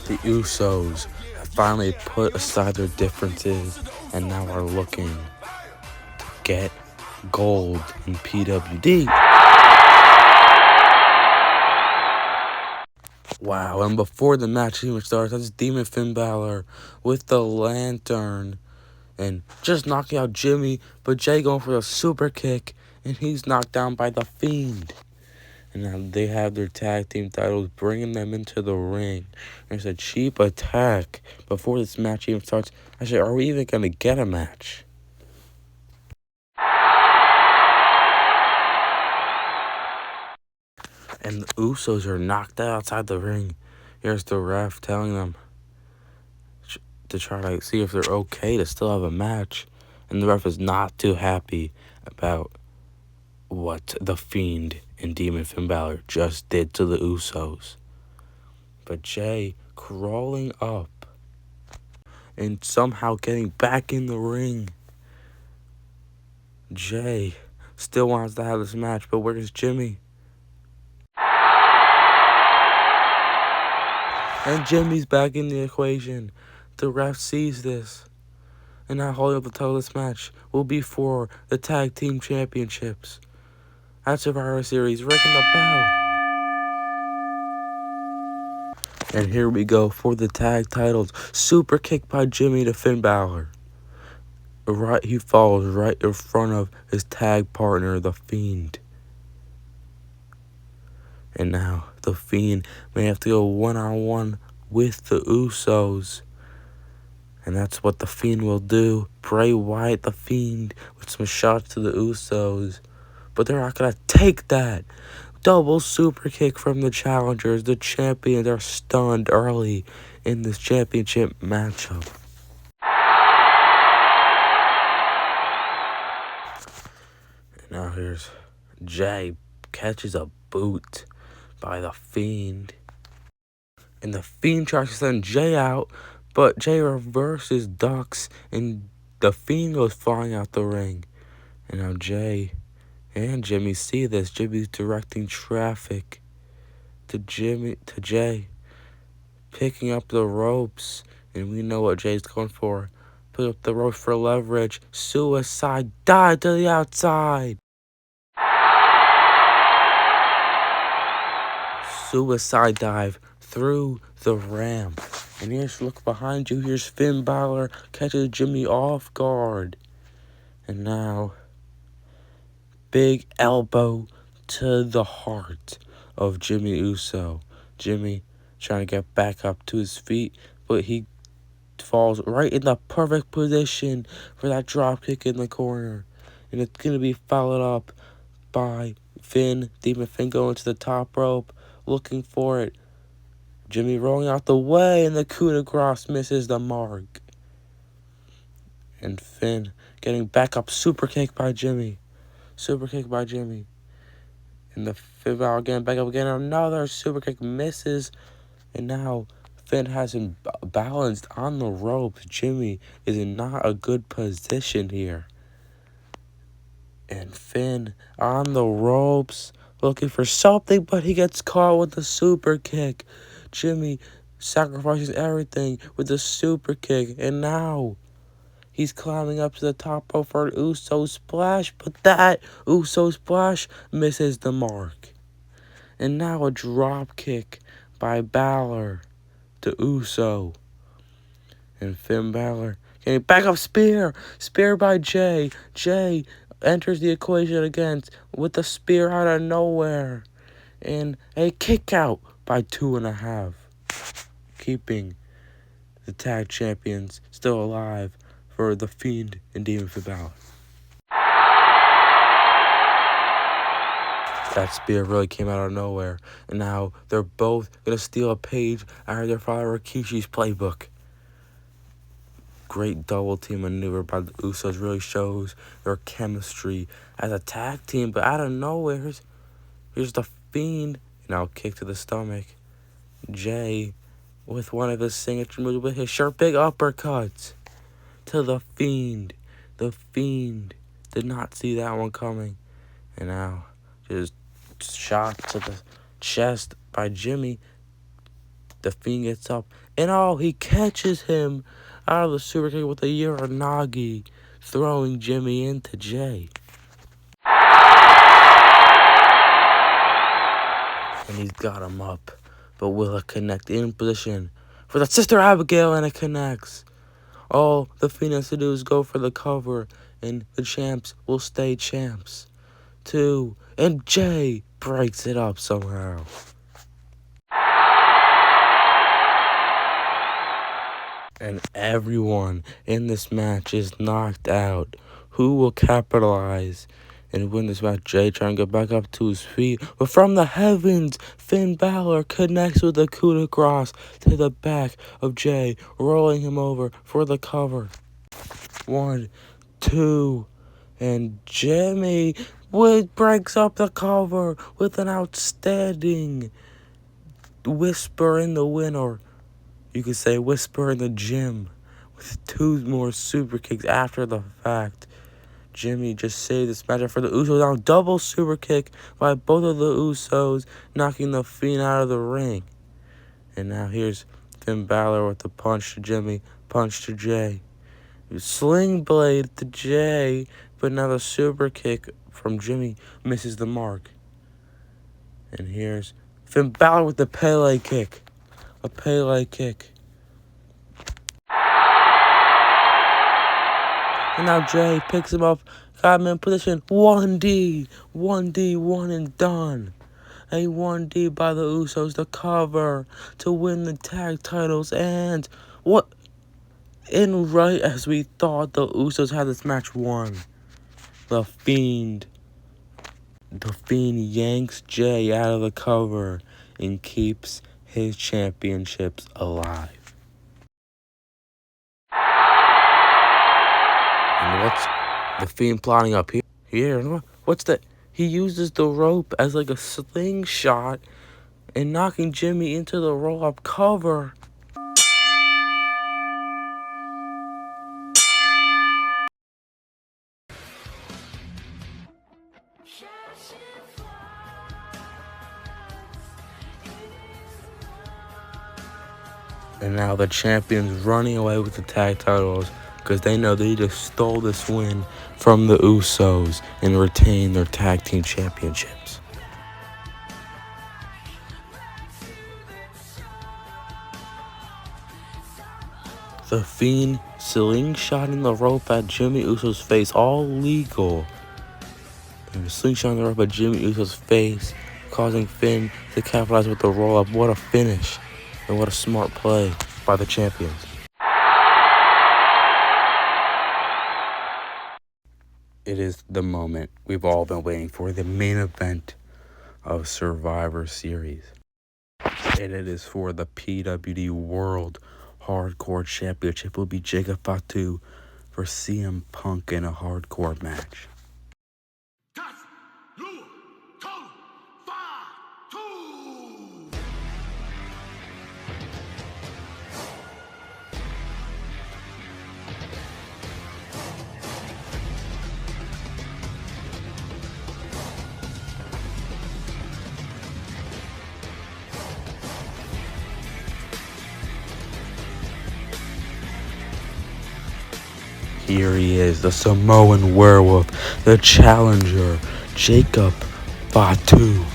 The Usos have finally put aside their differences and now are looking to get gold in PWD. Wow, and before the match even starts, that's Demon Finn Balor with the lantern and just knocking out Jimmy, but Jay going for a super kick, and he's knocked down by the Fiend. And now they have their tag team titles, bringing them into the ring. There's a cheap attack before this match even starts. Actually, are we even going to get a match? And the Usos are knocked out outside the ring. Here's the ref telling them to try to see if they're okay to still have a match. And the ref is not too happy about what the Fiend and Demon Finn Balor just did to the Usos. But Jay crawling up and somehow getting back in the ring. Jay still wants to have this match, but where's Jimmy? And Jimmy's back in the equation. The ref sees this. And now holding up the title of this match will be for the Tag Team Championships. At Survivor Series, ringing the bell. And here we go for the tag titles. Super kick by Jimmy to Finn Balor. Right, he falls right in front of his tag partner, The Fiend. And now The Fiend may have to go one-on-one with the Usos. And that's what The Fiend will do. Bray Wyatt, The Fiend, with some shots to the Usos. But they're not going to take that. Double super kick from the challengers. The champions are stunned early in this championship matchup. And now here's Jay catches a boot by The Fiend. And The Fiend tries to send Jay out, but Jay reverses, ducks, and The Fiend goes flying out the ring. And now Jay and Jimmy see this. Jimmy's directing traffic to Jay, picking up the ropes, and we know what Jay's going for. Pick up the ropes for leverage. Suicide dive to the outside. Suicide dive through the ramp. And here's, look behind you. Here's Finn Balor catches Jimmy off guard. And now, big elbow to the heart of Jimmy Uso. Jimmy trying to get back up to his feet, but he falls right in the perfect position for that drop kick in the corner. And it's going to be followed up by Finn. Demon Finn going to the top rope, looking for it. Jimmy rolling out the way, and the coup de grace misses the mark. And Finn getting back up, super kick by Jimmy. Super kick by Jimmy. And the Finn Balor getting back up again. Another super kick misses. And now Finn has him balanced on the ropes. Jimmy is in not a good position here. And Finn on the ropes, looking for something, but he gets caught with the super kick. Jimmy sacrifices everything with the super kick. And now he's climbing up to the top rope for an Uso splash, but that Uso splash misses the mark. And now a drop kick by Balor to Uso. And Finn Balor getting back up, spear by Jay. Jay enters the equation again with a spear out of nowhere and a kick out by 2.5, keeping the tag champions still alive for The Fiend and Demon P.L.E. That spear really came out of nowhere, and now they're both going to steal a page out of their father Rikishi's playbook. Great double team maneuver by the Usos really shows their chemistry as a tag team, but out of nowhere, here's The Fiend, now kick to the stomach. Jay with one of his signature moves with his sharp big uppercuts to The Fiend. The Fiend did not see that one coming, and now just shot to the chest by Jimmy. The Fiend gets up, and he catches him out of the super kick with a Uranagi, throwing Jimmy into Jay. And he's got him up, but will it connect in position for the Sister Abigail, and it connects. All The Fiend has to do is go for the cover, and the champs will stay champs. 2, and Jay breaks it up somehow. And everyone in this match is knocked out. Who will capitalize and win this match? Jay trying to get back up to his feet, but from the heavens, Finn Balor connects with a coup de grace to the back of Jay, rolling him over for the cover. 1, 2, and Jimmy breaks up the cover with an outstanding whisper in the wind, or you could say whisper in the gym, with 2 more super kicks after the fact. Jimmy just saved this matchup for the Usos on double super kick by both of the Usos, knocking the Fiend out of the ring. And now here's Finn Balor with the punch to Jimmy, punch to Jay. Sling blade to Jay, but now the super kick from Jimmy misses the mark. And here's Finn Balor with the P.L.E. kick. A P.L.E. kick. And now Jay picks him up, got him in position. 1D, 1D, one and done. A 1D by the Usos, the cover to win the tag titles. And what? And right as we thought the Usos had this match won, The Fiend yanks Jay out of the cover and keeps his championships alive. And what's The Fiend plotting up here? What's that? He uses the rope as like a slingshot and knocking Jimmy into the roll-up cover. And now the champions running away with the tag titles because they know they just stole this win from the Usos and retain their tag team championships. The Fiend slingshotting the rope at Jimmy Uso's face, all legal. And slingshotting the rope at Jimmy Uso's face, causing Finn to capitalize with the roll-up. What a finish, and what a smart play by the champions. It is the moment we've all been waiting for, the main event of Survivor Series. And it is for the PWD World Hardcore Championship. It will be Jacob Fatu for CM Punk in a hardcore match. Here he is, the Samoan werewolf, the challenger, Jacob Fatu.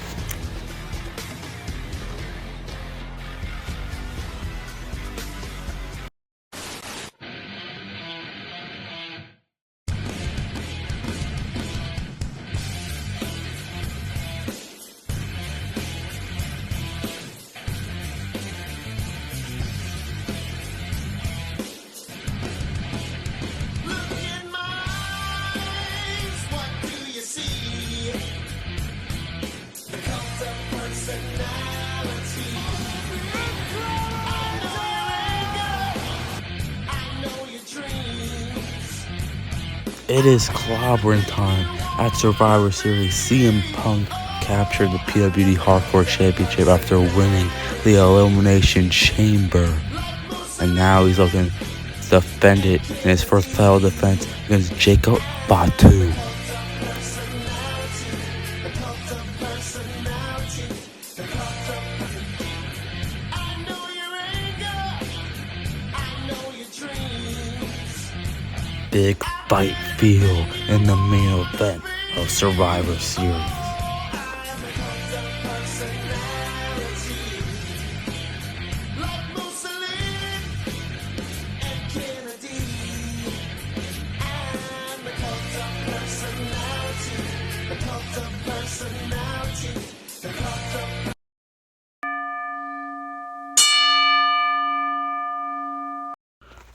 It is clobbering time at Survivor Series. CM Punk captured the PWD Hardcore Championship after winning the Elimination Chamber. And now he's looking to defend it in his first title defense against Jacob Fatu. Big fight feel in the main event of Survivor Series.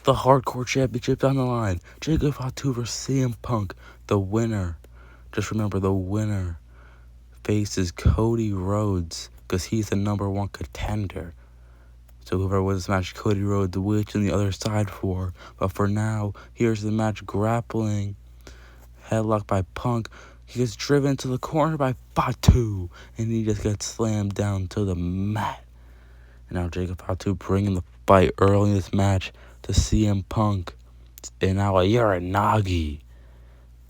The Hardcore Championship on the line. Jacob Fatu versus CM Punk. The winner, just remember, the winner faces Cody Rhodes because he's the #1 contender. So whoever wins this match, Cody Rhodes, which on the other side for. But for now, here's the match: grappling, headlock by Punk. He gets driven to the corner by Fatu, and he just gets slammed down to the mat. And now Jacob Fatu bringing the fight early in this match to CM Punk. And now a Uranagi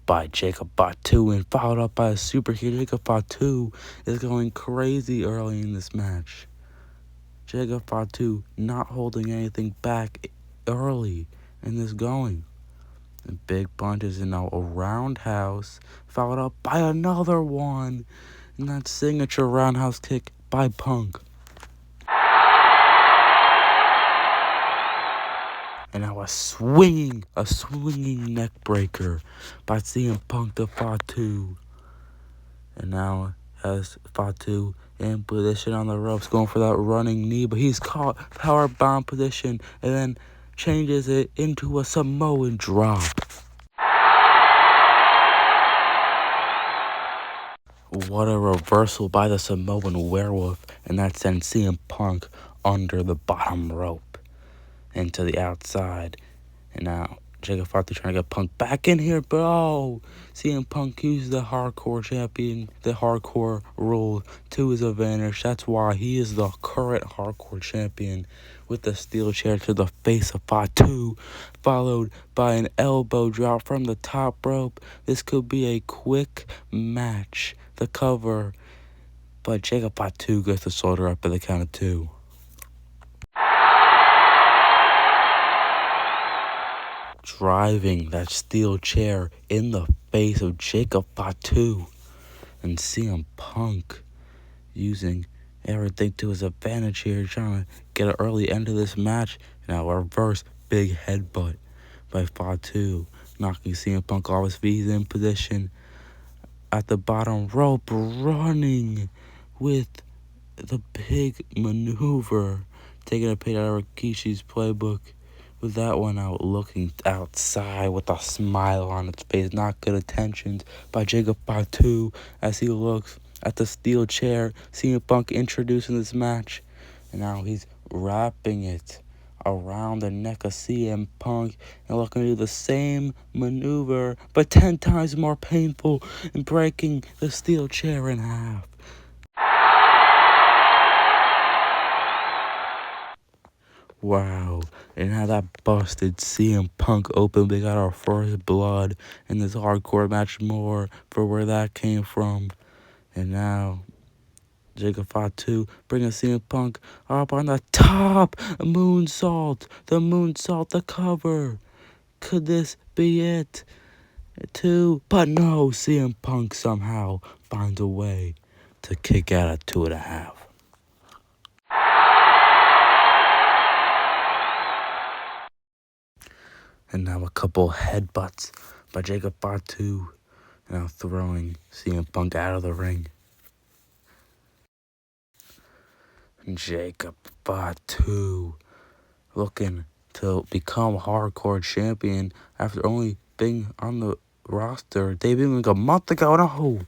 by Jacob Fatu, and followed up by a super kick. Jacob Fatu is going crazy early in this match. Jacob Fatu not holding anything back early in this going. And big punches, and now a roundhouse, followed up by another one. And that signature roundhouse kick by Punk. And now a swinging neck breaker by CM Punk to Fatu. And now has Fatu in position on the ropes, going for that running knee, but he's caught power bomb position and then changes it into a Samoan drop. What a reversal by the Samoan werewolf, and that sends CM Punk under the bottom rope into the outside. And now Jacob Fatu trying to get Punk back in here, but CM Punk used the hardcore champion, the hardcore rule to his advantage. That's why he is the current hardcore champion, with the steel chair to the face of Fatu, followed by an elbow drop from the top rope. This could be a quick match. The cover, but Jacob Fatu gets the shoulder up at the count of 2. Driving that steel chair in the face of Jacob Fatu, and CM Punk using everything to his advantage here, trying to get an early end to this match. Now a reverse big headbutt by Fatu, knocking CM Punk off his feet. He's in position at the bottom rope, running with the big maneuver, taking a page out of Rikishi's playbook. With that one out, looking outside with a smile on its face. Not good attentions by Jacob Fatu as he looks at the steel chair. CM Punk introducing this match, and now he's wrapping it around the neck of CM Punk and looking to do the same maneuver, but 10 times more painful, and breaking the steel chair in half. Wow, and now that busted CM Punk open. We got our first blood in this hardcore match, more for where that came from. And now Jacob Fatu bringing CM Punk up on the top. Moonsault, the cover. Could this be it? But no, CM Punk somehow finds a way to kick out at 2.5. And now a couple headbutts by Jacob Fatu, now throwing CM Punk out of the ring. And Jacob Fatu looking to become hardcore champion after only being on the roster debuting like a month ago. No,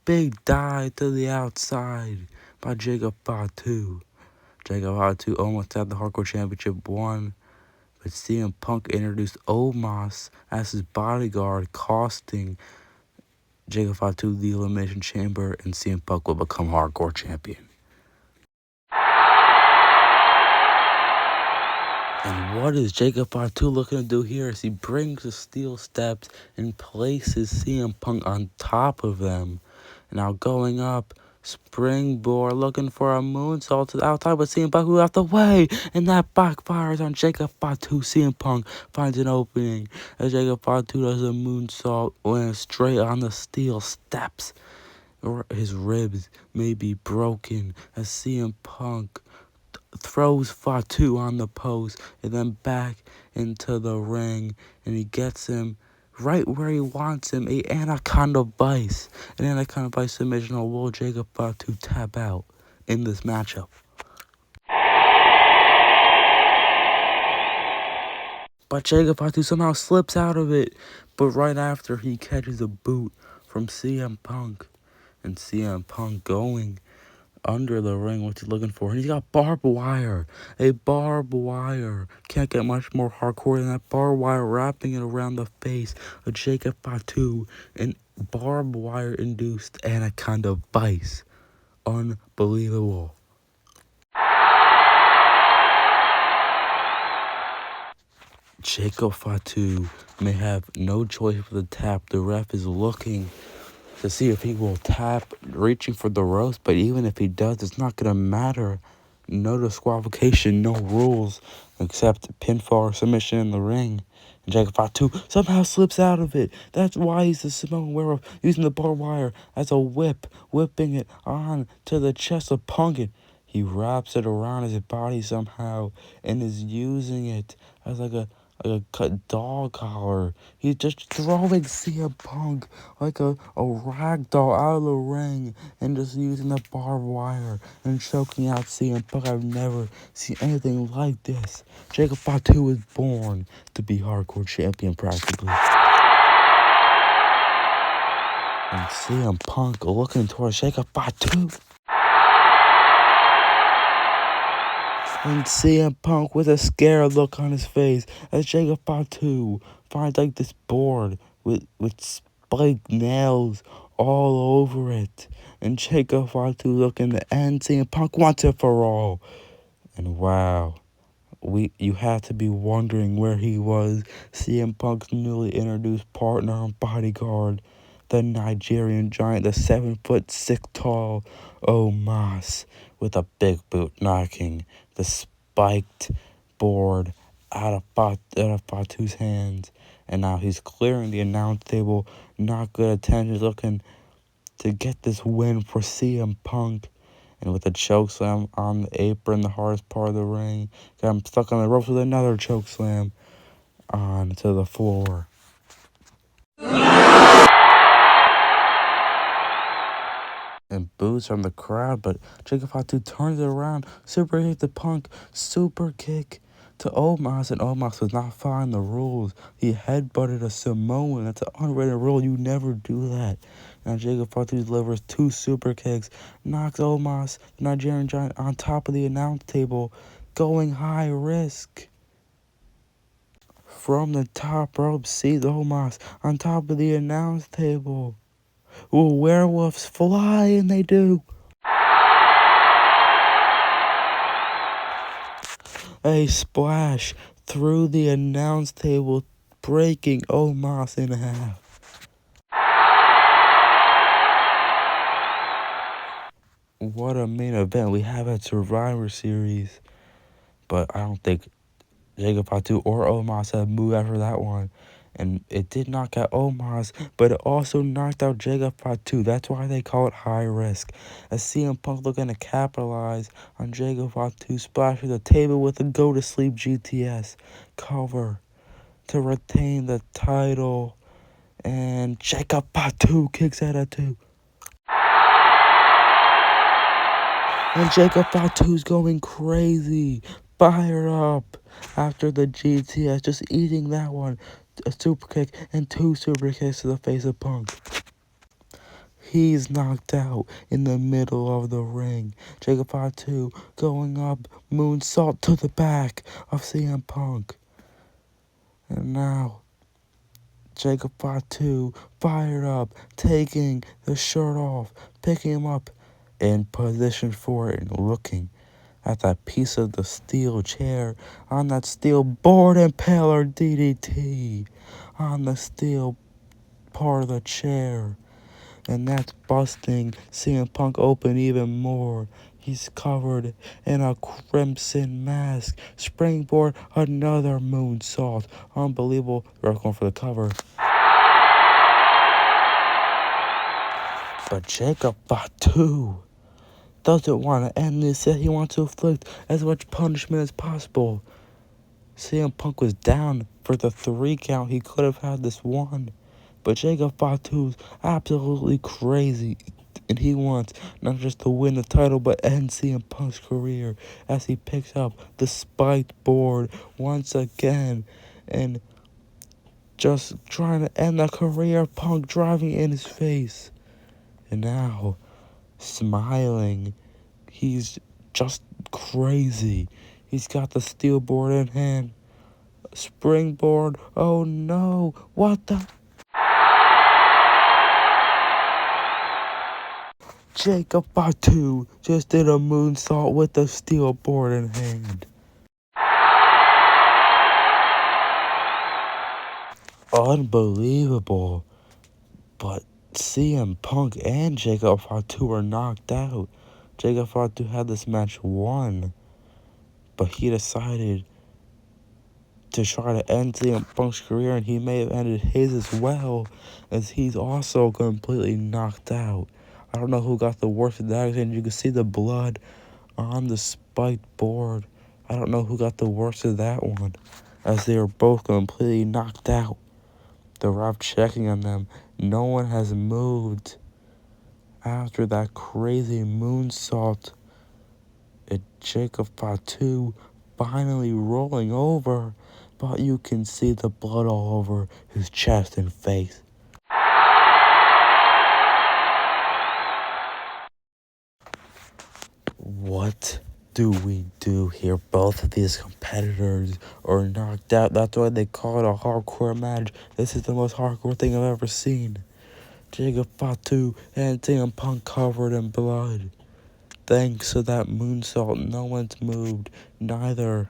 big dive to the outside by Jacob Fatu. Jacob Fatu almost had the hardcore championship won But CM Punk introduced Omos as his bodyguard, costing Jacob Fatu the Elimination Chamber, and CM Punk will become Hardcore Champion. And what is Jacob Fatu looking to do here? As he brings the steel steps and places CM Punk on top of them. Now going up, springboard, looking for a moonsault to the outside, but CM Punk moved out the way, and that backfires on Jacob Fatu. CM Punk finds an opening as Jacob Fatu does a moonsault, lands straight on the steel steps. Or his ribs may be broken as CM Punk throws Fatu on the post and then back into the ring, and he gets him right where he wants him, a Anaconda Vice. An Anaconda Vice submission, or will Jacob Fatu tap out in this matchup? But Jacob Fatu somehow slips out of it, but right after he catches a boot from CM Punk, and CM Punk going under the ring, what he's looking for. And he's got barbed wire. A barbed wire. Can't get much more hardcore than that. Barbed wire wrapping it around the face of Jacob Fatu. And barbed wire induced Anaconda Vice. Unbelievable. Jacob Fatu may have no choice but to tap. The ref is looking to see if he will tap, reaching for the ropes, but even if he does, it's not going to matter. No disqualification, no rules, except pinfall or submission in the ring. And Jacob Fatu somehow slips out of it. That's why he's the Samoan werewolf, using the barbed wire as a whip, whipping it on to the chest of Punk. He wraps it around his body somehow and is using it as like a dog collar. He's just throwing CM Punk like a rag doll out of the ring and just using the barbed wire and choking out CM Punk. I've never seen anything like this. Jacob Fatu was born to be hardcore champion practically. And CM Punk looking towards Jacob Fatu. And CM Punk with a scared look on his face as Jacob Fatu finds like this board with spiked nails all over it. And Jacob Fatu looking to end. CM Punk wants it for all. And wow, you had to be wondering where he was. CM Punk's newly introduced partner and bodyguard, the Nigerian giant, the 7'6" tall Omos, with a big boot knocking the spiked board out of Fatu's hands. And now he's clearing the announce table. Not good attention, looking to get this win for CM Punk. And with a chokeslam on the apron, the hardest part of the ring, got him stuck on the ropes with another chokeslam onto the floor. And boos from the crowd, but Jacob Fatu turns it around, super kick to Punk, super kick to Omos, and Omos was not following the rules. He headbutted a Samoan. That's an unwritten rule. You never do that. Now Jacob Fatu delivers two super kicks, knocks Omos, the Nigerian giant, on top of the announce table, going high risk. From the top rope, sees Omos on top of the announce table. Will werewolves fly? And they do. A splash through the announce table, breaking Omos in half. What a main event we have at Survivor Series. But I don't think Jacob Fatu or Omos have moved after that one. And it did knock out Omos, but it also knocked out Jacob Fatu. That's why they call it high risk. As CM Punk looking to capitalize on Jacob Fatu, splashes the table with a go to sleep GTS cover to retain the title. And Jacob Fatu kicks out at 2. And Jacob Fatu's going crazy, fired up after the GTS, just eating that one. A super kick and two super kicks to the face of Punk. He's knocked out in the middle of the ring. Jacob Fatu going up, moonsault to the back of CM Punk. And now Jacob Fatu fired up, taking the shirt off, picking him up in position for it and looking at that piece of the steel chair on that steel board impaler DDT on the steel part of the chair. And that's busting CM Punk open even more. He's covered in a crimson mask. Springboard, another moonsault. Unbelievable. They're going for the cover. But Jacob Fatu doesn't want to end this. He wants to inflict as much punishment as possible. CM Punk was down for the 3 count. He could have had this one. But Jacob Fatu's absolutely crazy. And he wants not just to win the title, but end CM Punk's career as he picks up the spiked board once again. And just trying to end the career of Punk, driving in his face. And now, smiling, he's just crazy. He's got the steel board in hand. Springboard. Oh no. What the? Jacob Fatu just did a moonsault with the steel board in hand. Unbelievable. But CM Punk and Jacob Fatu were knocked out. Jacob Fatu had this match won, but he decided to try to end CM Punk's career, and he may have ended his as well, as he's also completely knocked out. I don't know who got the worst of that, and you can see the blood on the spiked board. I don't know who got the worst of that one, as they were both completely knocked out. The ref checking on them. No one has moved after that crazy moonsault. And Jacob Fatu finally rolling over, but you can see the blood all over his chest and face. What do we do here? Both of these competitors are knocked out. That's why they call it a hardcore match. This is the most hardcore thing I've ever seen. Jacob Fatu and CM Punk covered in blood. Thanks to that moonsault, no one's moved. Neither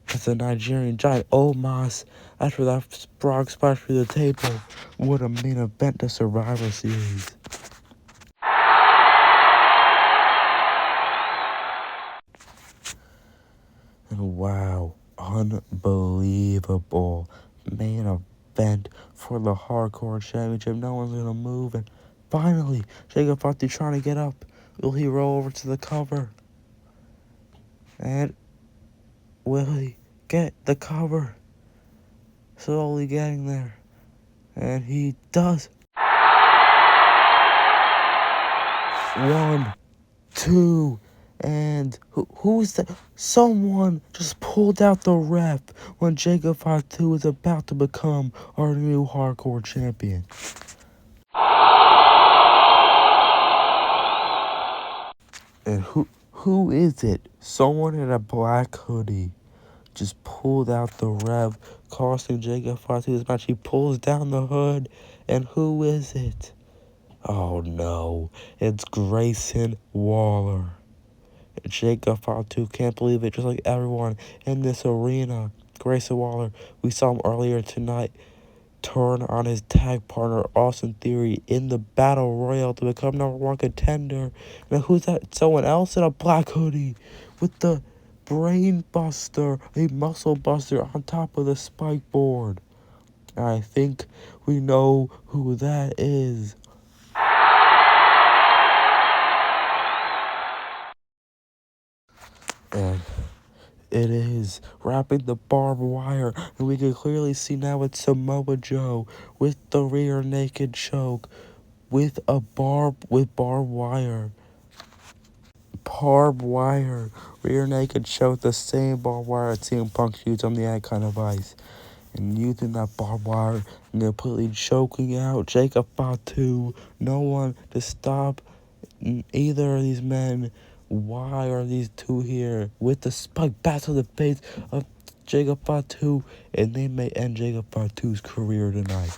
has the Nigerian giant Omos after that frog splash through the table. What a main event to Survivor Series. And wow, unbelievable main event for the Hardcore Championship. No one's gonna move, and finally, Jacob Fatu trying to get up. Will he roll over to the cover? And will he get the cover? Slowly getting there. And he does. 1, 2, and who's that? Someone just pulled out the ref when Jacob Fatu was about to become our new hardcore champion. And who is it? Someone in a black hoodie just pulled out the ref, costing Jacob Fatu his match. He pulls down the hood, and who is it? Oh no, it's Grayson Waller. Jacob Fatu can't believe it, just like everyone in this arena. Grayson Waller, we saw him earlier tonight turn on his tag partner Austin Theory in the Battle Royal to become #1 contender. Now who's that? Someone else in a black hoodie with the brain buster, a muscle buster on top of the spike board. I think we know who that is. And it is wrapping the barbed wire, and we can clearly see now it's Samoa Joe with the rear naked choke with barbed wire. Barbed wire, rear naked choke, the same barbed wire that CM Punk used on the Icon of Ice. And using that barbed wire and completely choking out Jacob Fatu. No one to stop either of these men. Why are these two here with the spike back to the face of Jacob Fatu, and they may end Jacob Fatu's career tonight.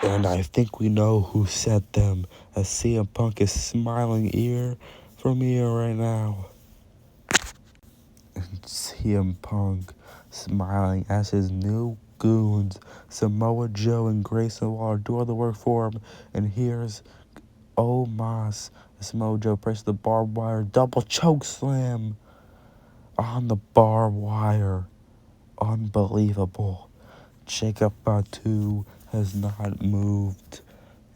And I think we know who set them, as CM Punk is smiling ear from ear right now. And CM Punk smiling as his new goons, Samoa Joe and Grayson Waller, do all the work for him. And here's Omos. Samoa Joe presses the barbed wire, double choke slam on the barbed wire. Unbelievable. Jacob Fatu has not moved,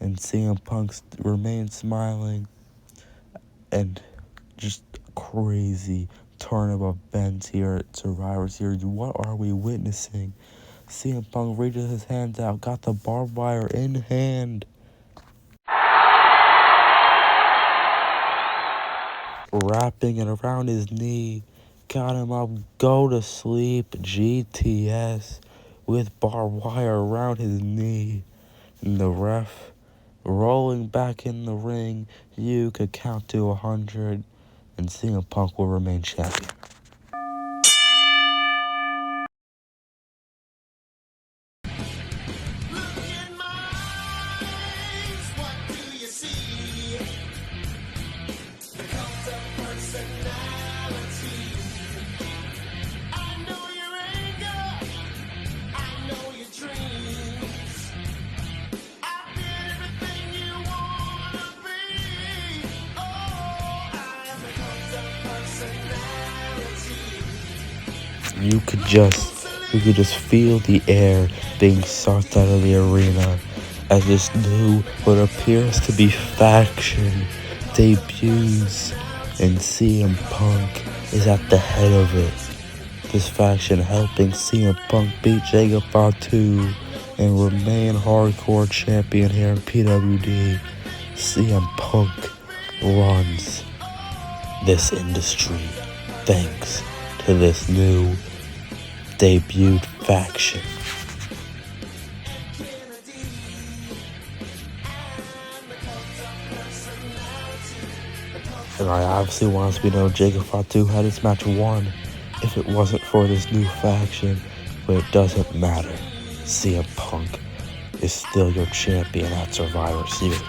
and CM Punk remains smiling, and just crazy turn of events here at Survivor Series. What are we witnessing? CM Punk reaches his hands out, got the barbed wire in hand, wrapping it around his knee, got him up, go to sleep, GTS, with barbed wire around his knee, and the ref rolling back in the ring. You could count to 100, and CM Punk will remain champion. Look in my eyes, what do you see? The cult of personality. I know your anger, I know your dreams. I did everything you wanna be. Oh, I am the cult of personality. You could just feel the air being sucked out of the arena as this new, what appears to be faction, debuts, and CM Punk is at the head of it. This faction helping CM Punk beat Jacob Fatu and remain hardcore champion here in PWD. CM Punk runs this industry thanks to this new debuted faction. And I obviously want us to know Jacob Fatu had his match won if it wasn't for this new faction, but it doesn't matter. CM Punk is still your champion at Survivor Series.